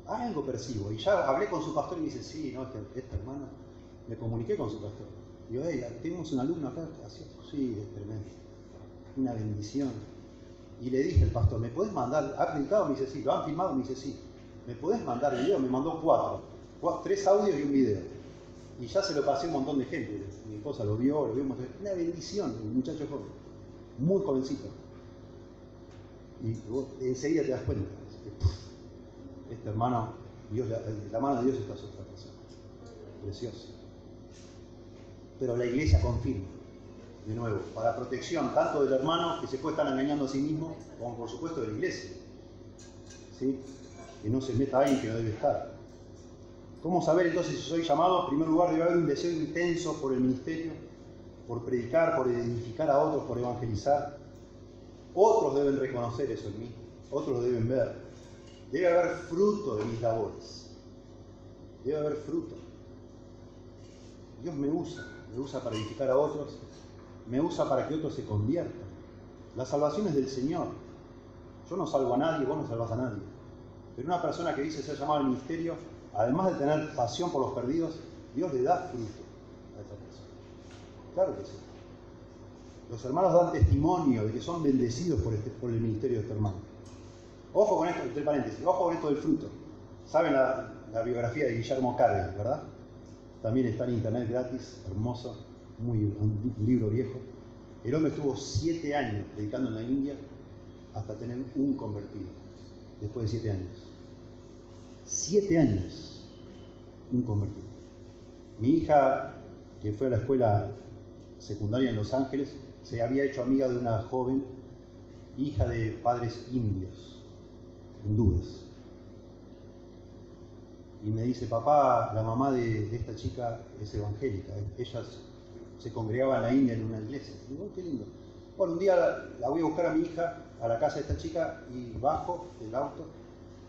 Algo percibo. Y ya hablé con su pastor y me dice, sí, no, esta hermana, me comuniqué con su pastor. Digo, tenemos un alumno acá, así, sí, es tremendo. Una bendición. Y le dije al pastor, ¿me podés mandar? ¿Ha predicado? Me dice, sí. ¿Lo han filmado? Me dice, sí. ¿Me podés mandar video? Me mandó 3 audios y un video. Y ya se lo pasé a un montón de gente. Mi esposa lo vio una bendición, un muchacho joven, muy jovencito. Y vos enseguida te das cuenta. Este hermano, la mano de Dios está sobre esta persona. Precioso. Pero la iglesia confirma, de nuevo, para protección tanto del hermano que se puede estar engañando a sí mismo, como por supuesto de la iglesia. ¿Sí? Que no se meta alguien que no debe estar. ¿Cómo saber entonces si soy llamado? En primer lugar, debe haber un deseo intenso por el ministerio, por predicar, por edificar a otros, por evangelizar. Otros deben reconocer eso en mí, otros lo deben ver. Debe haber fruto de mis labores. Debe haber fruto. Dios me usa para edificar a otros, me usa para que otros se conviertan. La salvación es del Señor. Yo no salvo a nadie, vos no salvás a nadie. Pero una persona que dice ser llamada al ministerio, además de tener pasión por los perdidos, Dios le da fruto a esa persona. Claro que sí. Los hermanos dan testimonio de que son bendecidos por el ministerio de este hermano. Ojo con esto, entre paréntesis, ojo con esto del fruto. Saben la biografía de Guillermo Carey, ¿verdad? También está en internet gratis, hermoso, un libro viejo. El hombre estuvo 7 años predicando en la India hasta tener un convertido, después de 7 años. 7 años, un convertido. Mi hija, que fue a la escuela secundaria en Los Ángeles, se había hecho amiga de una joven, hija de padres indios, hindúes. Y me dice, papá, la mamá de esta chica es evangélica. Ellas se congregaban en la India en una iglesia. Y digo, qué lindo. Bueno, un día la voy a buscar a mi hija a la casa de esta chica y bajo del auto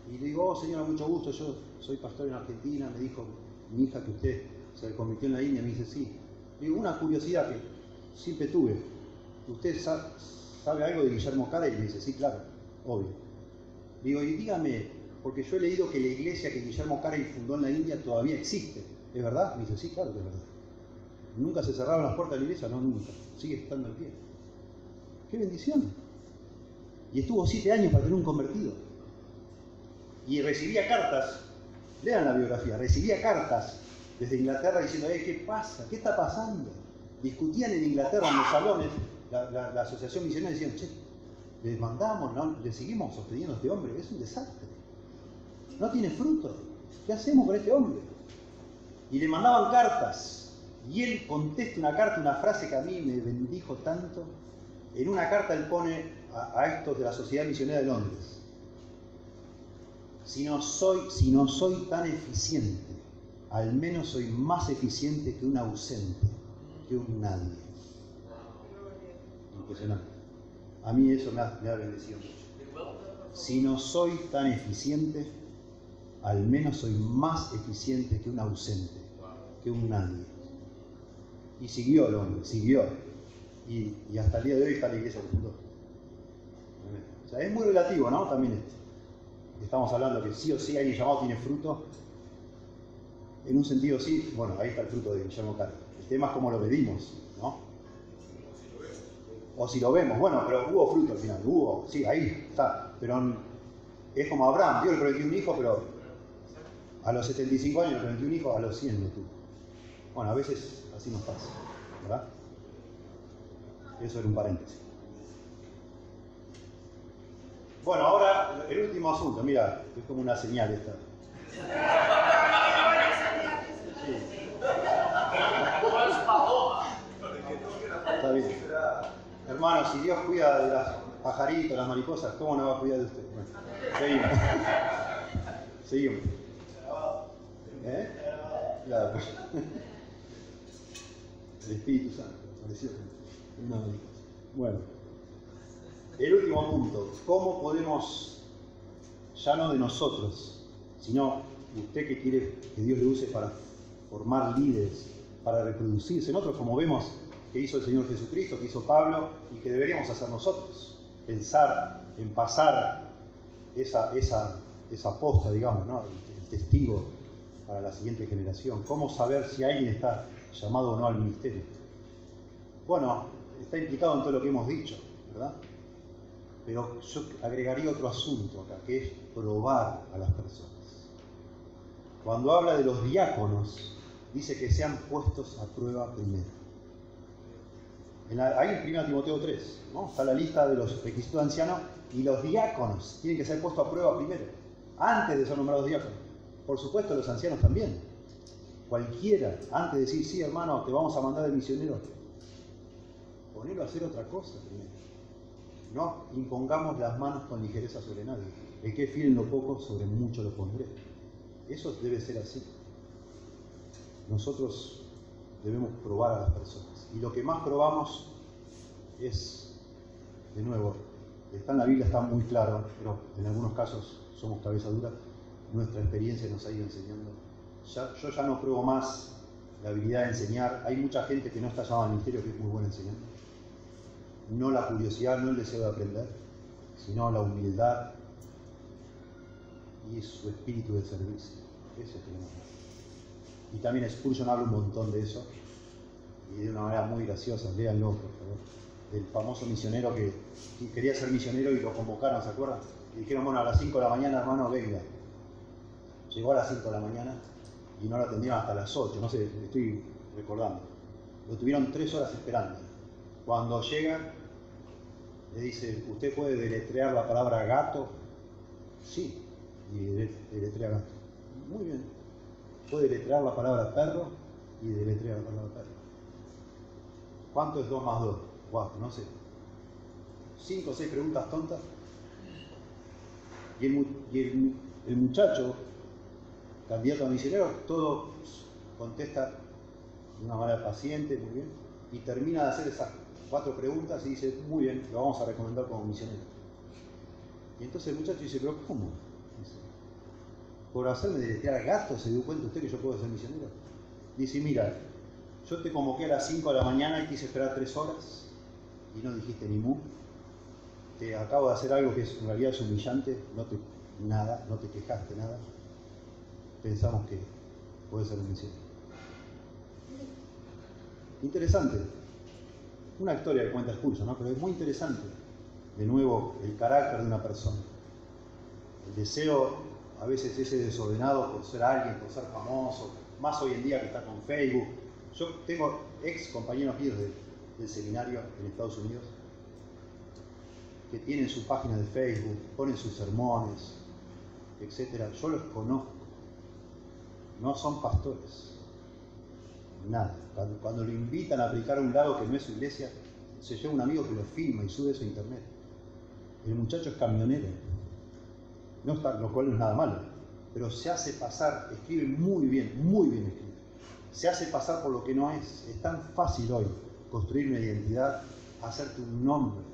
y le digo, señora, mucho gusto, yo soy pastor en Argentina. Me dijo mi hija que usted se convirtió en la India. Me dice, sí. Le digo, una curiosidad que siempre tuve. ¿Usted sabe algo de Guillermo Carey? Y me dice, sí, claro, obvio. Le digo, y dígame, porque yo he leído que la iglesia que Guillermo Carey fundó en la India todavía existe. ¿Es verdad? Me dice, sí, claro que es verdad. ¿Nunca se cerraron las puertas de la iglesia? No, nunca. Sigue estando en pie. ¡Qué bendición! Y estuvo 7 años para tener un convertido. Y recibía cartas, lean la biografía, recibía cartas desde Inglaterra diciendo, ¿qué pasa? ¿Qué está pasando? Discutían en Inglaterra en los salones, la asociación misionera decían, che, les mandamos, ¿no? Le seguimos sosteniendo a este hombre, es un desastre. No tiene fruto. ¿Qué hacemos con este hombre? Y le mandaban cartas. Y él contesta una carta, una frase que a mí me bendijo tanto. En una carta él pone a estos de la Sociedad Misionera de Londres: si no soy tan eficiente, al menos soy más eficiente que un ausente, que un nadie. Impresionante. A mí eso me ha bendecido mucho. Si no soy tan eficiente, al menos soy más eficiente que un ausente, que un nadie. Y siguió el hombre, siguió. Y hasta el día de hoy está la iglesia que fundó. O sea, es muy relativo, ¿no? También esto. Estamos hablando que sí o sí alguien llamado tiene fruto. En un sentido sí, bueno, ahí está el fruto de Guillermo Carey. El tema es cómo lo medimos, ¿no? O si lo vemos, bueno, pero hubo fruto al final, sí, ahí está. Pero Es como Abraham, Dios le prometió un hijo, pero a los 75 años le prometió un hijo, a los 100 lo tuvo. Bueno, a veces así nos pasa, ¿verdad? Eso era un paréntesis. Bueno, ahora el último asunto, mira, es como una señal esta. Sí. Está bien. Hermano, si Dios cuida de las pajaritos, las mariposas, ¿cómo no va a cuidar de usted? Bueno, seguimos. Seguimos. Claro, pues. El Espíritu Santo, pareció una mariposa. Bueno, el último punto. ¿Cómo podemos, ya no de nosotros, sino usted que quiere que Dios le use para formar líderes, para reproducirse en otros, como vemos que hizo el Señor Jesucristo, que hizo Pablo y que deberíamos hacer nosotros? Pensar en pasar esa posta, digamos, ¿no? El testigo para la siguiente generación. ¿Cómo saber si alguien está llamado o no al ministerio? Bueno, está implicado en todo lo que hemos dicho, ¿verdad? Pero yo agregaría otro asunto acá, que es probar a las personas. Cuando habla de los diáconos, dice que sean puestos a prueba primero. Ahí en 1 Timoteo 3, ¿no? Está la lista de los requisitos de ancianos y los diáconos tienen que ser puestos a prueba primero, antes de ser nombrados diáconos. Por supuesto, los ancianos también. Cualquiera, antes de decir, sí, hermano, te vamos a mandar de misionero, ponelo a hacer otra cosa primero. No impongamos las manos con ligereza sobre nadie. El que es fiel en lo poco, sobre mucho lo pondré. Eso debe ser así. Nosotros debemos probar a las personas. Y lo que más probamos es, de nuevo, está en la Biblia, está muy claro, pero en algunos casos somos cabeza dura. Nuestra experiencia nos ha ido enseñando. Yo ya no pruebo más la habilidad de enseñar. Hay mucha gente que no está llamada al ministerio que es muy buena enseñando. No la curiosidad, no el deseo de aprender, sino la humildad y su espíritu de servicio. Eso tenemos. Y también Spurgeon habla un montón de eso, y de una manera muy graciosa. Léanlo, por favor. Del famoso misionero que quería ser misionero y lo convocaron, ¿se acuerdan? Y dijeron, bueno, a las 5 de la mañana, hermano, venga. Llegó a las 5 de la mañana y no lo atendieron hasta las 8, no sé, estoy recordando. Lo tuvieron 3 horas esperando. Cuando llega, le dice, ¿usted puede deletrear la palabra gato? Sí, y deletrea gato. Muy bien. ¿Puede deletrear la palabra perro? Y deletrea la palabra perro. ¿Cuánto es 2 más 2? 4, no sé. 5 o 6 preguntas tontas. Y el muchacho, candidato a misionero, todo contesta de una manera paciente, muy bien, y termina de hacer esas 4 preguntas y dice, muy bien, lo vamos a recomendar como misionero. Y entonces el muchacho dice, pero ¿cómo? Dice, por hacerme deletrear gato, ¿se dio cuenta usted que yo puedo ser misionero? Dice, mira, yo te convoqué a las 5 de la mañana y quise esperar 3 horas y no dijiste ni mu. Te acabo de hacer algo que en realidad es humillante, no te quejaste nada. Pensamos que puede ser un misionero. Interesante. Una historia que cuenta Spurgeon, ¿no? Pero es muy interesante. De nuevo, el carácter de una persona. El deseo, a veces ese desordenado por ser alguien, por ser famoso, más hoy en día que está con Facebook. Yo tengo ex compañeros míos del seminario en Estados Unidos que tienen su página de Facebook, ponen sus sermones, etc. Yo los conozco. No son pastores. Nada. Cuando lo invitan a predicar a un lado que no es su iglesia, se lleva un amigo que lo filma y sube eso a internet. El muchacho es camionero. No está, lo cual no es nada malo. Pero se hace pasar, escribe muy bien escrito. Se hace pasar por lo que no es. Es tan fácil hoy construir una identidad, hacerte un nombre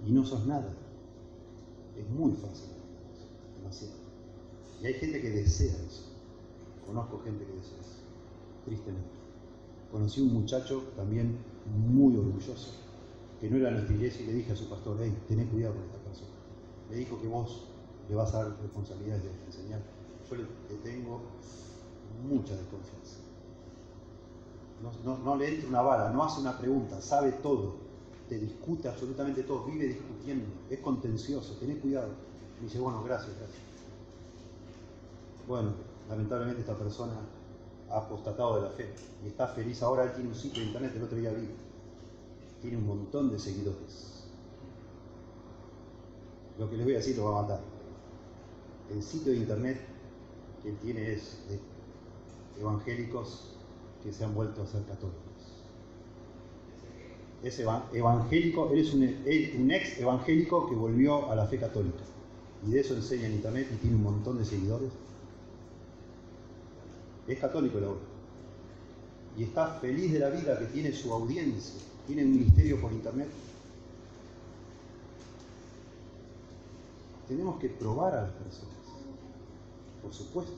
y no sos nada. Es muy fácil. Demasiado. Y hay gente que desea eso. Conozco gente que desea eso. Tristemente. Conocí un muchacho también muy orgulloso, que no era de nuestra iglesia, y le dije a su pastor, hey, tené cuidado con esta persona. Le dijo que vos le vas a dar responsabilidades de enseñar. Yo le tengo mucha desconfianza. No le entra una bala, no hace una pregunta, sabe todo, te discute absolutamente todo, vive discutiendo, es contencioso, tené cuidado. Me dice, bueno, gracias. Bueno, lamentablemente esta persona ha apostatado de la fe y está feliz ahora. Él tiene un sitio de internet, el otro día vi, tiene un montón de seguidores. Lo que les voy a decir lo va a matar. El sitio de internet que él tiene es de evangélicos que se han vuelto a ser católicos. Es evangélico, él es un ex evangélico que volvió a la fe católica. Y de eso enseña en internet y tiene un montón de seguidores. Es católico el ahora. Y está feliz de la vida, que tiene su audiencia, tiene un ministerio por internet. Tenemos que probar a las personas, por supuesto.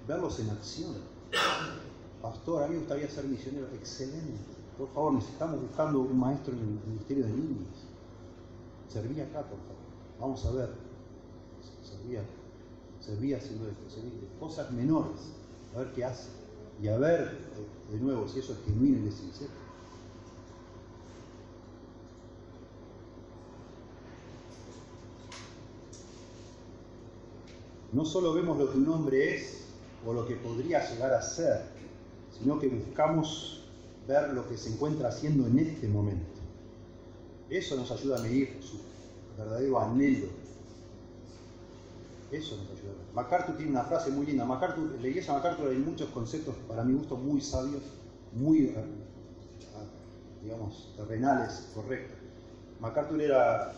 Verlos en acción. Pastor, a mí me gustaría ser misionero. Excelente. Por favor, necesitamos buscando un maestro en el ministerio de niños. Serví acá, por favor. Vamos a ver. Serví haciendo esto. Cosas menores. A ver qué hace. Y a ver, de nuevo, si eso es genuino y es sincero. No solo vemos lo que un hombre es o lo que podría llegar a ser, sino que buscamos ver lo que se encuentra haciendo en este momento. Eso nos ayuda a medir su verdadero anhelo. Eso nos ayuda. MacArthur tiene una frase muy linda. La iglesia MacArthur hay muchos conceptos, para mi gusto, muy sabios, muy, digamos, terrenales, correctos. MacArthur era,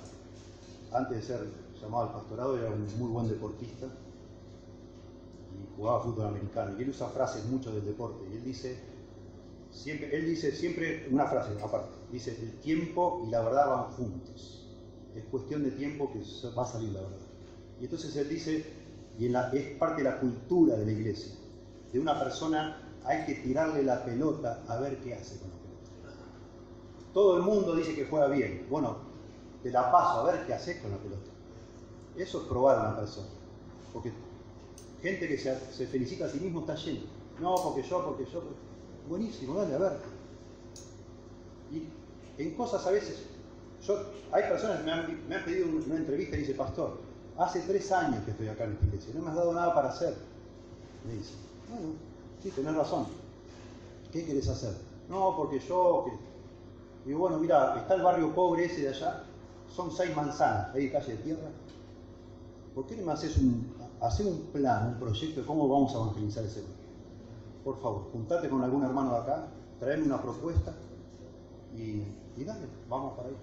antes de ser llamado al pastorado, era un muy buen deportista y jugaba fútbol americano. Y él usa frases mucho del deporte. Y él dice siempre una frase aparte. Dice, el tiempo y la verdad van juntos. Es cuestión de tiempo que va a salir la verdad. Y entonces él dice, y es parte de la cultura de la iglesia, de una persona hay que tirarle la pelota a ver qué hace con la pelota. Todo el mundo dice que juega bien. Bueno, te la paso a ver qué haces con la pelota. Eso es probar a una persona. Porque gente que se felicita a sí mismo está lleno. No, porque yo. Buenísimo, dale, a ver. Y en cosas a veces, hay personas que me han pedido una entrevista y dice, pastor, hace 3 años que estoy acá en esta iglesia, no me has dado nada para hacer. Me dice, bueno, sí, tenés razón. ¿Qué querés hacer? No, porque digo, bueno, mira, está el barrio pobre ese de allá, son 6 manzanas, ahí calle de tierra. ¿Por qué no me haces un plan, un proyecto de cómo vamos a evangelizar ese barrio? Por favor, juntate con algún hermano de acá, traeme una propuesta y dale, vamos para ahí.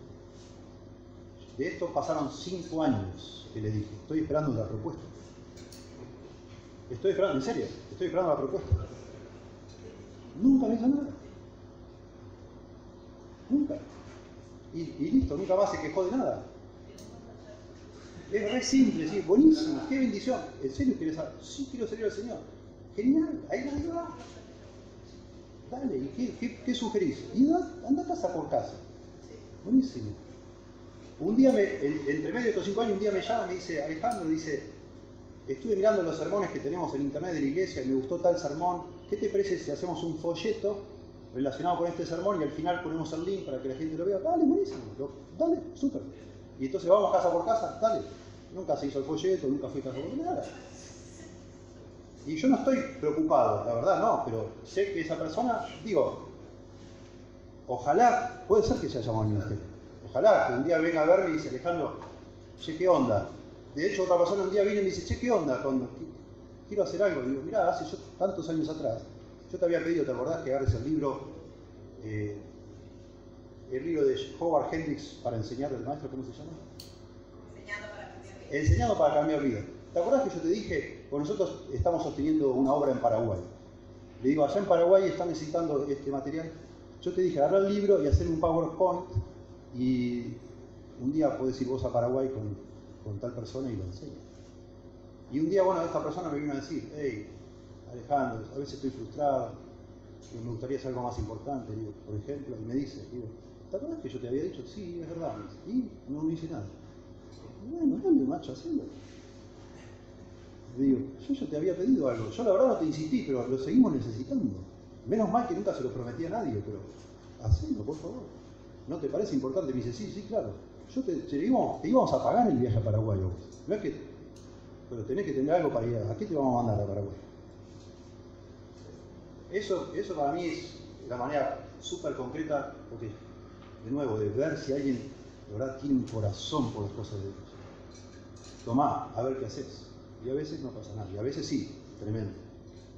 De esto pasaron 5 años que le dije, estoy esperando la propuesta. En serio, estoy esperando la propuesta. Nunca me hizo nada. Nunca. Y listo, nunca más se quejó de nada. Es re simple, sí, buenísimo, qué bendición. ¿En serio quieres saber? Sí, quiero servir al Señor. Genial, ahí va. Dale, ¿y qué sugerís? Y anda casa por casa. Buenísimo. Un día, entre medio de estos 5 años, un día me llama y me dice, Alejandro, estuve mirando los sermones que tenemos en internet de la iglesia y me gustó tal sermón. ¿Qué te parece si hacemos un folleto relacionado con este sermón y al final ponemos el link para que la gente lo vea? Dale, buenísimo. Dale, súper. Y entonces vamos casa por casa, dale. Nunca se hizo el folleto, nunca fui casa por nada. Y yo no estoy preocupado, la verdad no, pero sé que esa persona, ojalá, puede ser que se haya llamado al ministerio. Ojalá que un día venga a verme y dice, Alejandro, che, ¿qué onda? De hecho, otra persona un día viene y me dice, che, ¿qué onda? Quiero hacer algo. Y digo, mirá, hace tantos años atrás, yo te había pedido, ¿te acordás que agarres el libro de Howard Hendricks para enseñar al maestro? ¿Cómo se llama? Enseñando para cambiar vida. ¿Te acordás que yo te dije, pues nosotros estamos sosteniendo una obra en Paraguay? Le digo, allá en Paraguay están necesitando este material. Yo te dije, agarra el libro y hacer un PowerPoint y un día podés ir vos a Paraguay con tal persona y lo enseñas. Y un día, esta persona me vino a decir, hey, Alejandro, a veces estoy frustrado, me gustaría hacer algo más importante, por ejemplo, y me dice, ¿te acuerdas que yo te había dicho? Sí, es verdad. Y no me dice nada. Bueno, dale, macho, hacelo. Digo, yo te había pedido algo. Yo la verdad no te insistí, pero lo seguimos necesitando. Menos mal que nunca se lo prometí a nadie, pero hacelo, por favor. ¿No te parece importante? Me dice, sí, claro. te íbamos a pagar el viaje a Paraguay. No es que, pero tenés que tener algo para ir. ¿A qué te vamos a mandar a Paraguay? Eso para mí es la manera súper concreta, porque, de nuevo, de ver si alguien de verdad tiene un corazón por las cosas de Dios. Tomá, a ver qué haces. Y a veces no pasa nada, y a veces sí, tremendo.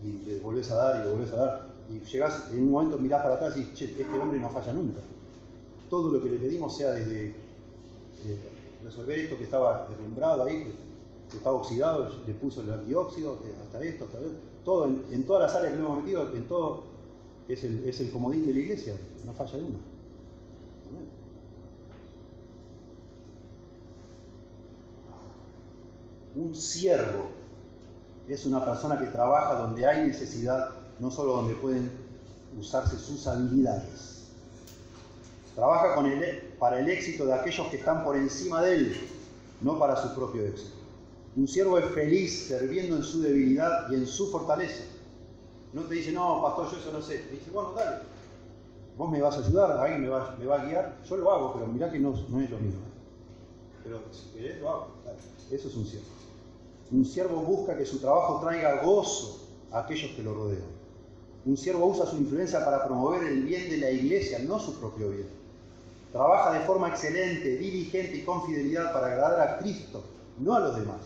Y le volvés a dar, y le volvés a dar. Y llegás, en un momento mirás para atrás y dices, che, este hombre no falla nunca. Todo lo que le pedimos, sea desde resolver esto que estaba derrumbrado ahí, que estaba oxidado, le puso el antióxido, hasta esto, todo, en todas las áreas que le hemos metido, en todo, es el comodín de la iglesia, no falla una. Un siervo es una persona que trabaja donde hay necesidad, no solo donde pueden usarse sus habilidades. Trabaja para el éxito de aquellos que están por encima de él, no para su propio éxito. Un siervo es feliz sirviendo en su debilidad y en su fortaleza. No te dice, no, pastor, yo eso no sé. Te dice, bueno, dale. Vos me vas a ayudar, ahí me va a guiar. Yo lo hago, pero mirá que no es lo mismo. Pero si querés, lo hago. Dale. Eso es un siervo. Un siervo busca que su trabajo traiga gozo a aquellos que lo rodean. Un siervo usa su influencia para promover el bien de la iglesia, no su propio bien. Trabaja de forma excelente, diligente y con fidelidad para agradar a Cristo, no a los demás.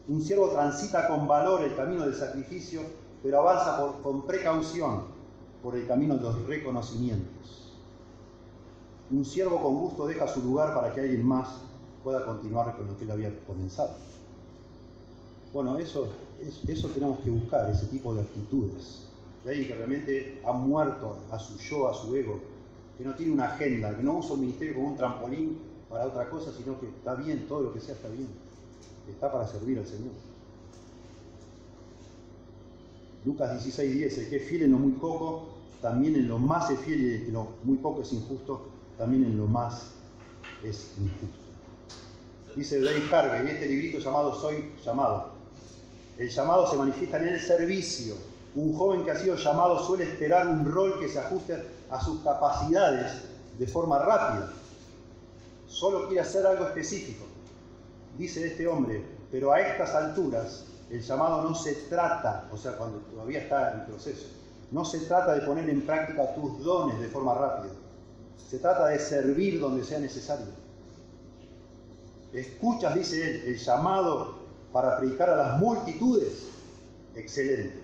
Un siervo transita con valor el camino del sacrificio, pero avanza con precaución por el camino de los reconocimientos. Un siervo con gusto deja su lugar para que alguien más pueda continuar con lo que él había comenzado. Bueno, eso tenemos que buscar, ese tipo de actitudes. De alguien que realmente ha muerto a su yo, a su ego, que no tiene una agenda, que no usa el ministerio como un trampolín para otra cosa, sino que está bien, todo lo que sea está bien. Está para servir al Señor. Lucas 16:10, el que es fiel en lo muy poco, también en lo más es fiel, y el que lo muy poco es injusto, también en lo más es injusto. Dice Dave Harvey en este librito llamado Soy Llamado. El llamado se manifiesta en el servicio. Un joven que ha sido llamado suele esperar un rol que se ajuste a sus capacidades de forma rápida. Solo quiere hacer algo específico. Dice este hombre, pero a estas alturas el llamado no se trata, o sea, cuando todavía está en proceso, no se trata de poner en práctica tus dones de forma rápida. Se trata de servir donde sea necesario. Escuchas, dice él, el llamado para predicar a las multitudes. Excelente.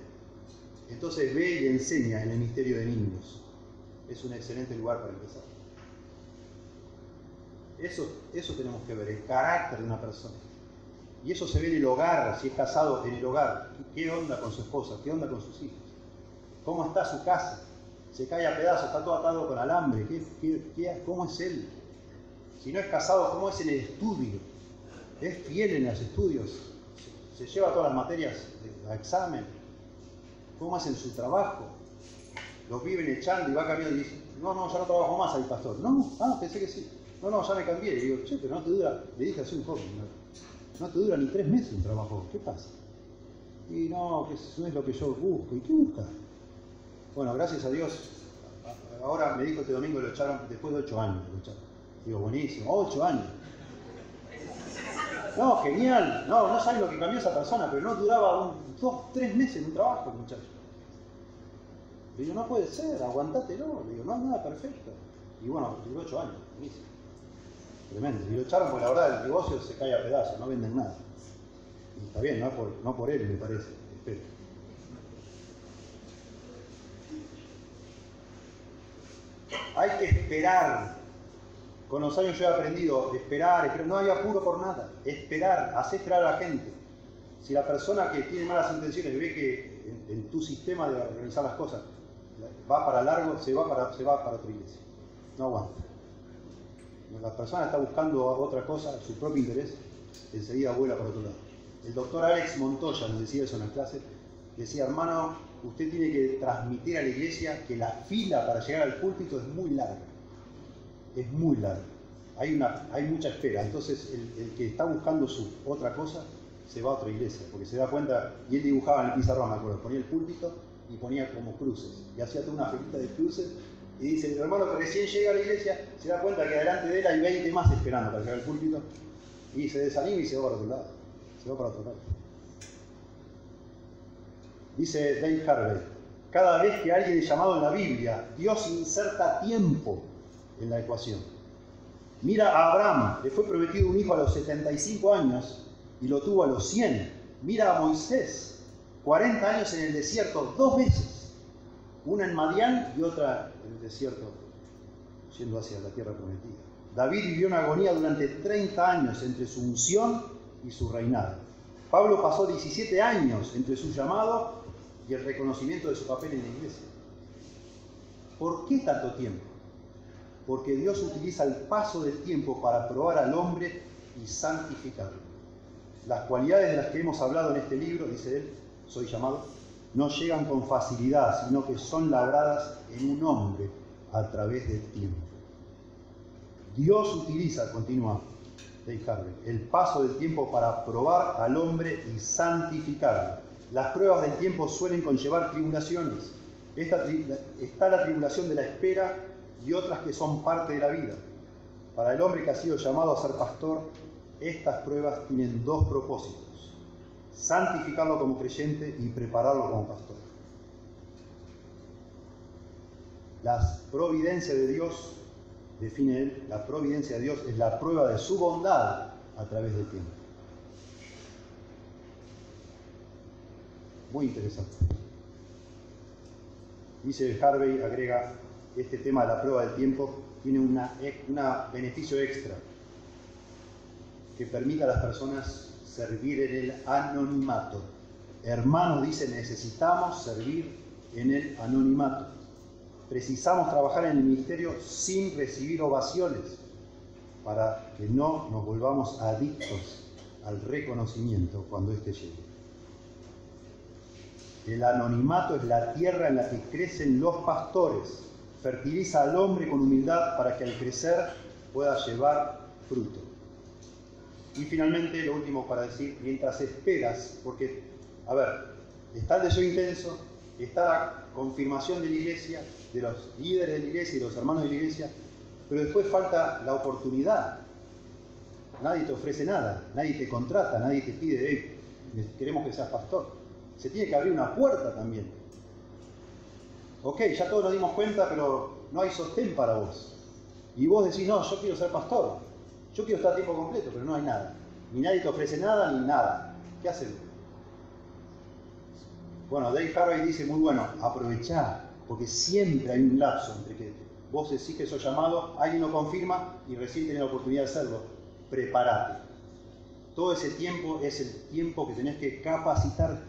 Entonces ve y enseña en el misterio de niños. Es un excelente lugar para empezar. Eso tenemos que ver, el carácter de una persona. Y eso se ve en el hogar, si es casado, en el hogar. ¿Qué onda con su esposa? ¿Qué onda con sus hijos? ¿Cómo está su casa? Se cae a pedazos, está todo atado con alambre. ¿Cómo es él? Si no es casado, ¿cómo es en el estudio? ¿Es fiel en los estudios? ¿Se lleva todas las materias a examen? ¿Cómo hacen su trabajo? Los viven echando y va cambiando y dice, no, ya no trabajo más ahí, pastor. No, pensé que sí. No, ya me cambié. Y digo, che, pero no te dura, le dije así un joven, no te dura ni 3 meses un trabajo. ¿Qué pasa? Y no, que eso no es lo que yo busco. ¿Y qué busca? Bueno, gracias a Dios, ahora me dijo este domingo lo echaron después de 8 años. Lo echaron. Digo, buenísimo, 8 años. No, genial. No saben lo que cambió esa persona, pero no duraba 2-3 meses en un trabajo, muchacho. Le digo, no puede ser, aguantátelo. Le digo, no, nada, perfecto. Y bueno, duró 8 años, buenísimo. Tremendo. Y lo echaron porque la verdad el negocio se cae a pedazos, no venden nada. Y está bien, no por él, me parece. Espero. Hay que esperar. Con los años yo he aprendido esperar, no hay apuro por nada. Esperar, hacer esperar a la gente. Si la persona que tiene malas intenciones ve que en tu sistema de organizar las cosas va para largo, se va para otra iglesia. No aguanta. La persona está buscando otra cosa, su propio interés, enseguida vuela para otro lado. El doctor Alex Montoya nos decía eso en las clases, decía, hermano, usted tiene que transmitir a la iglesia que la fila para llegar al púlpito es muy larga. Es muy larga. Hay mucha espera. Entonces el que está buscando su otra cosa se va a otra iglesia, porque se da cuenta, y él dibujaba en el pizarrón, me acuerdo, ponía el púlpito y ponía como cruces, y hacía toda una filita de cruces, Y dice, el hermano que recién llega a la iglesia se da cuenta que delante de él hay 20 más esperando para llegar al púlpito y se desanima y se va para otro lado. Se va para otro lado. Dice Dave Harvey, cada vez que alguien es llamado en la Biblia, Dios inserta tiempo en la ecuación. Mira a Abraham, le fue prometido un hijo a los 75 años y lo tuvo a los 100. Mira a Moisés, 40 años en el desierto, 2 veces. Una en Madián y otra en el desierto, yendo hacia la tierra prometida. David vivió una agonía durante 30 años entre su unción y su reinado. Pablo pasó 17 años entre su llamado y el reconocimiento de su papel en la iglesia. ¿Por qué tanto tiempo? Porque Dios utiliza el paso del tiempo para probar al hombre y santificarlo. Las cualidades de las que hemos hablado en este libro, dice él, soy llamado, no llegan con facilidad, sino que son labradas en un hombre a través del tiempo. Dios utiliza, continúa Dave Harvey, el paso del tiempo para probar al hombre y santificarlo. Las pruebas del tiempo suelen conllevar tribulaciones. Está la tribulación de la espera y otras que son parte de la vida. Para el hombre que ha sido llamado a ser pastor, estas pruebas tienen 2 propósitos: santificarlo como creyente y prepararlo como pastor. La providencia de Dios, define él, la providencia de Dios es la prueba de su bondad a través del tiempo. Muy interesante. Dice Harvey, agrega, este tema de la prueba del tiempo tiene un beneficio extra que permite a las personas servir en el anonimato. Hermanos, dice, necesitamos servir en el anonimato. Precisamos trabajar en el ministerio sin recibir ovaciones para que no nos volvamos adictos al reconocimiento cuando éste llegue. El anonimato es la tierra en la que crecen los pastores. Fertiliza al hombre con humildad para que al crecer pueda llevar fruto. Y finalmente, lo último para decir, mientras esperas, porque, a ver, está el deseo intenso, está la confirmación de la iglesia, de los líderes de la iglesia y de los hermanos de la iglesia, pero después falta la oportunidad. Nadie te ofrece nada, nadie te contrata, nadie te pide, queremos que seas pastor. Se tiene que abrir una puerta también. Ok, ya todos nos dimos cuenta, pero no hay sostén para vos. Y vos decís, no, yo quiero ser pastor, yo quiero estar a tiempo completo, pero no hay nada. Ni nadie te ofrece nada, ni nada. ¿Qué hacen? Bueno, Dave Harvey dice, muy bueno, aprovechá, porque siempre hay un lapso entre que vos decís que sos llamado, alguien lo confirma y recién tenés la oportunidad de hacerlo. Prepárate. Todo ese tiempo es el tiempo que tenés que capacitarte,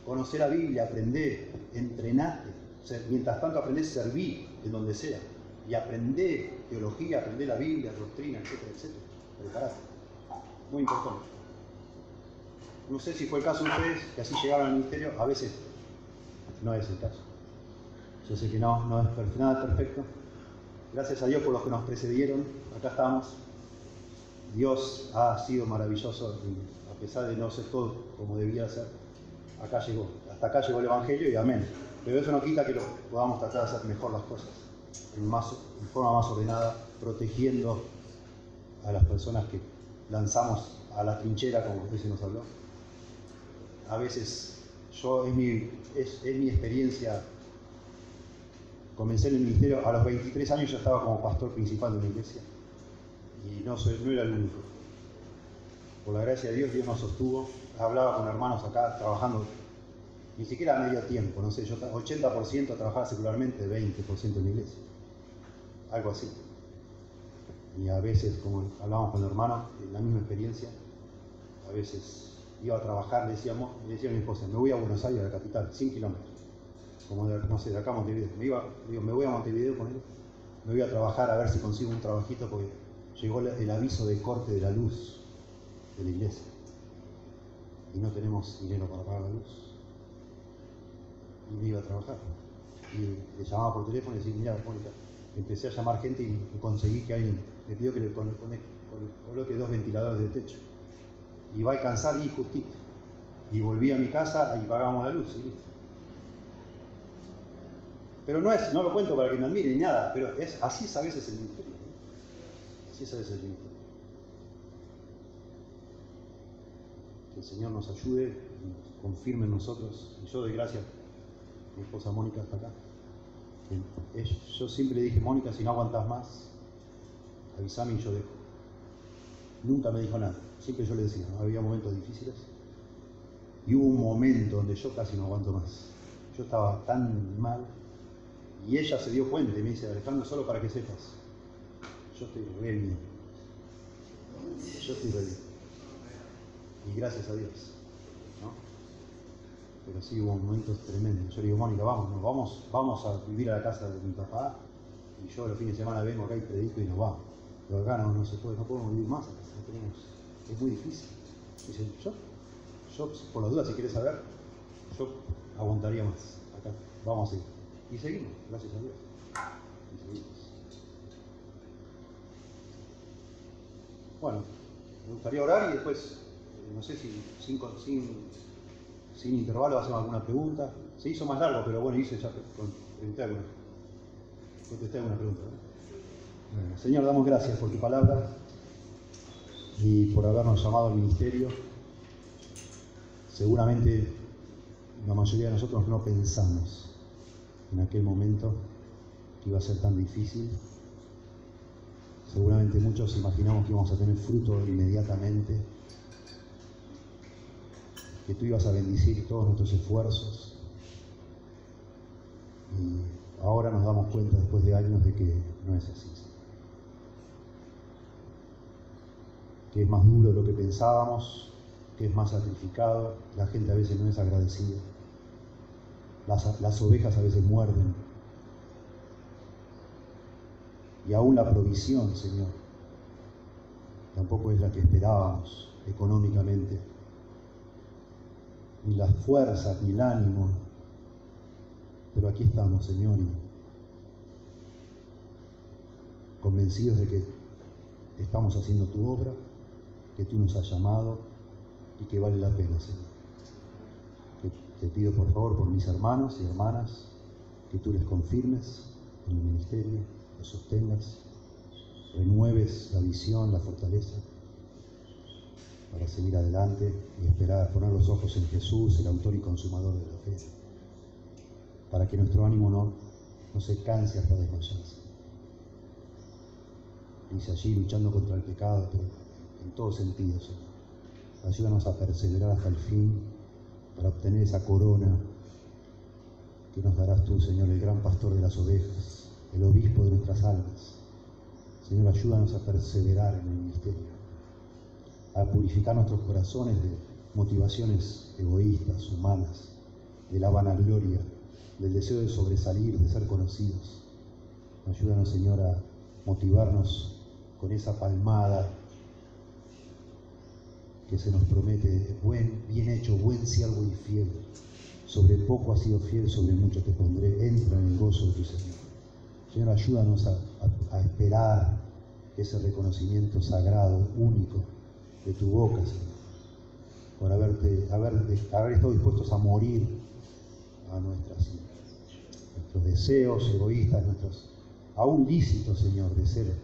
conocer la Biblia, aprender, entrenarte. O sea, mientras tanto aprendés a servir en donde sea. Y aprender teología, aprender la Biblia, doctrina, etcétera, etcétera. Preparate. Muy importante. No sé si fue el caso de ustedes, que así llegaron al ministerio. A veces no es el caso. Yo sé que no es nada perfecto. Gracias a Dios por los que nos precedieron. Acá estamos. Dios ha sido maravilloso y a pesar de no ser todo como debía ser, acá llegó. Hasta acá llegó el Evangelio y amén. Pero eso no quita que podamos tratar de hacer mejor las cosas, en forma más ordenada, protegiendo a las personas que lanzamos a la trinchera, como hoy se nos habló. A veces, es mi experiencia, comencé en el ministerio, a los 23 años ya estaba como pastor principal de una iglesia, y no era el único. Por la gracia de Dios, Dios nos sostuvo. Hablaba con hermanos acá, trabajando, ni siquiera a medio tiempo, no sé, yo 80% trabajaba secularmente, 20% en la iglesia. Algo así. Y a veces, como hablábamos con hermanos, la misma experiencia, a veces iba a trabajar, le decía a mi esposa, me voy a Buenos Aires, a la capital, 100 kilómetros. Como de acá a Montevideo. Me voy a Montevideo con él, me voy a trabajar a ver si consigo un trabajito, porque llegó el aviso de corte de la luz de la iglesia. Y no tenemos dinero para pagar la luz. Y me iba a trabajar. Y le llamaba por teléfono y decía, mira, Mónica, empecé a llamar gente y conseguí que alguien me pidió que le coloque 2 ventiladores de techo. Y va a alcanzar y justito. Y volví a mi casa y pagamos la luz. Y listo. Pero no lo cuento para que me admiren ni nada, pero así es a veces el ministerio. Así es a veces el ministerio. Que el Señor nos ayude, nos confirme en nosotros. Y yo doy gracias a mi esposa Mónica hasta acá. Yo siempre le dije, Mónica, si no aguantas más, avísame y yo dejo. Nunca me dijo nada, siempre yo le decía, ¿no? Había momentos difíciles y hubo un momento donde yo casi no aguanto más. Yo estaba tan mal y ella se dio cuenta y me dice, Alejandro, solo para que sepas, yo estoy re bien. Yo estoy re bien. Y gracias a Dios, ¿no? Pero sí hubo momentos tremendos. Yo le digo, Mónica, vamos a vivir a la casa de mi papá y yo los fines de semana vengo acá y predico y nos vamos. Pero acá no se puede, no podemos vivir más acá, no tenemos, es muy difícil. Dice, yo por las dudas, si quieres saber, yo aguantaría más acá, vamos a seguir. Y seguimos, gracias a Dios. Y seguimos. Bueno, me gustaría orar y después, no sé si sin intervalo hacemos alguna pregunta. Se hizo más largo, pero bueno, contesté alguna pregunta, ¿no? Señor, damos gracias por tu palabra y por habernos llamado al ministerio. Seguramente la mayoría de nosotros no pensamos en aquel momento que iba a ser tan difícil. Seguramente muchos imaginamos que íbamos a tener fruto inmediatamente, que tú ibas a bendecir todos nuestros esfuerzos. Y ahora nos damos cuenta, después de años, de que no es así. Que es más duro de lo que pensábamos, que es más sacrificado, la gente a veces no es agradecida, las ovejas a veces muerden, y aún la provisión, Señor, tampoco es la que esperábamos económicamente, ni las fuerzas, ni el ánimo, pero aquí estamos, Señor, convencidos de que estamos haciendo tu obra, que tú nos has llamado y que vale la pena, Señor. Te pido por favor por mis hermanos y hermanas, que tú les confirmes en el ministerio, los sostengas, renueves la visión, la fortaleza, para seguir adelante y esperar, poner los ojos en Jesús, el autor y consumador de la fe, para que nuestro ánimo no se canse hasta desmayarse. Dice allí, luchando contra el pecado, pero en todos sentidos, Señor. Ayúdanos a perseverar hasta el fin para obtener esa corona que nos darás tú, Señor, el gran pastor de las ovejas, el obispo de nuestras almas. Señor, ayúdanos a perseverar en el ministerio, a purificar nuestros corazones de motivaciones egoístas, humanas, de la vanagloria, del deseo de sobresalir, de ser conocidos. Ayúdanos, Señor, a motivarnos con esa palmada que se nos promete: bien hecho, buen siervo y fiel. Sobre poco has sido fiel, sobre mucho te pondré. Entra en el gozo de tu Señor. Señor, ayúdanos a esperar ese reconocimiento sagrado, único, de tu boca, Señor, por haber estado dispuestos a morir a nuestros deseos egoístas, nuestros aún lícitos, Señor, de ser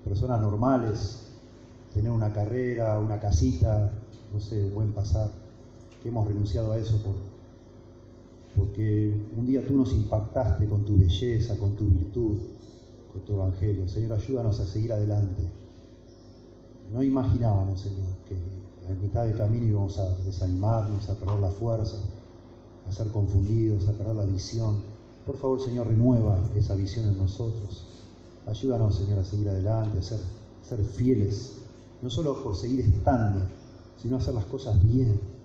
personas normales, tener una carrera, una casita, no sé, buen pasar, que hemos renunciado a eso porque un día tú nos impactaste con tu belleza, con tu virtud, con tu evangelio. Señor, ayúdanos a seguir adelante. No imaginábamos, Señor, que en mitad del camino íbamos a desanimarnos, a perder la fuerza, a ser confundidos, a perder la visión. Por favor, Señor, renueva esa visión en nosotros. Ayúdanos, Señor, a seguir adelante, a ser fieles, no solo por seguir estando, sino a hacer las cosas bien.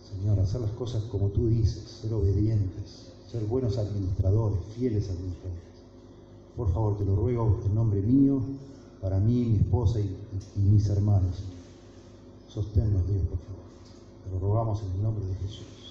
Señor, hacer las cosas como tú dices, ser obedientes, ser buenos administradores, fieles administradores. Por favor, te lo ruego en nombre mío, para mí, mi esposa y mis hermanos. Sosténnos, Dios, por favor. Te lo rogamos en el nombre de Jesús.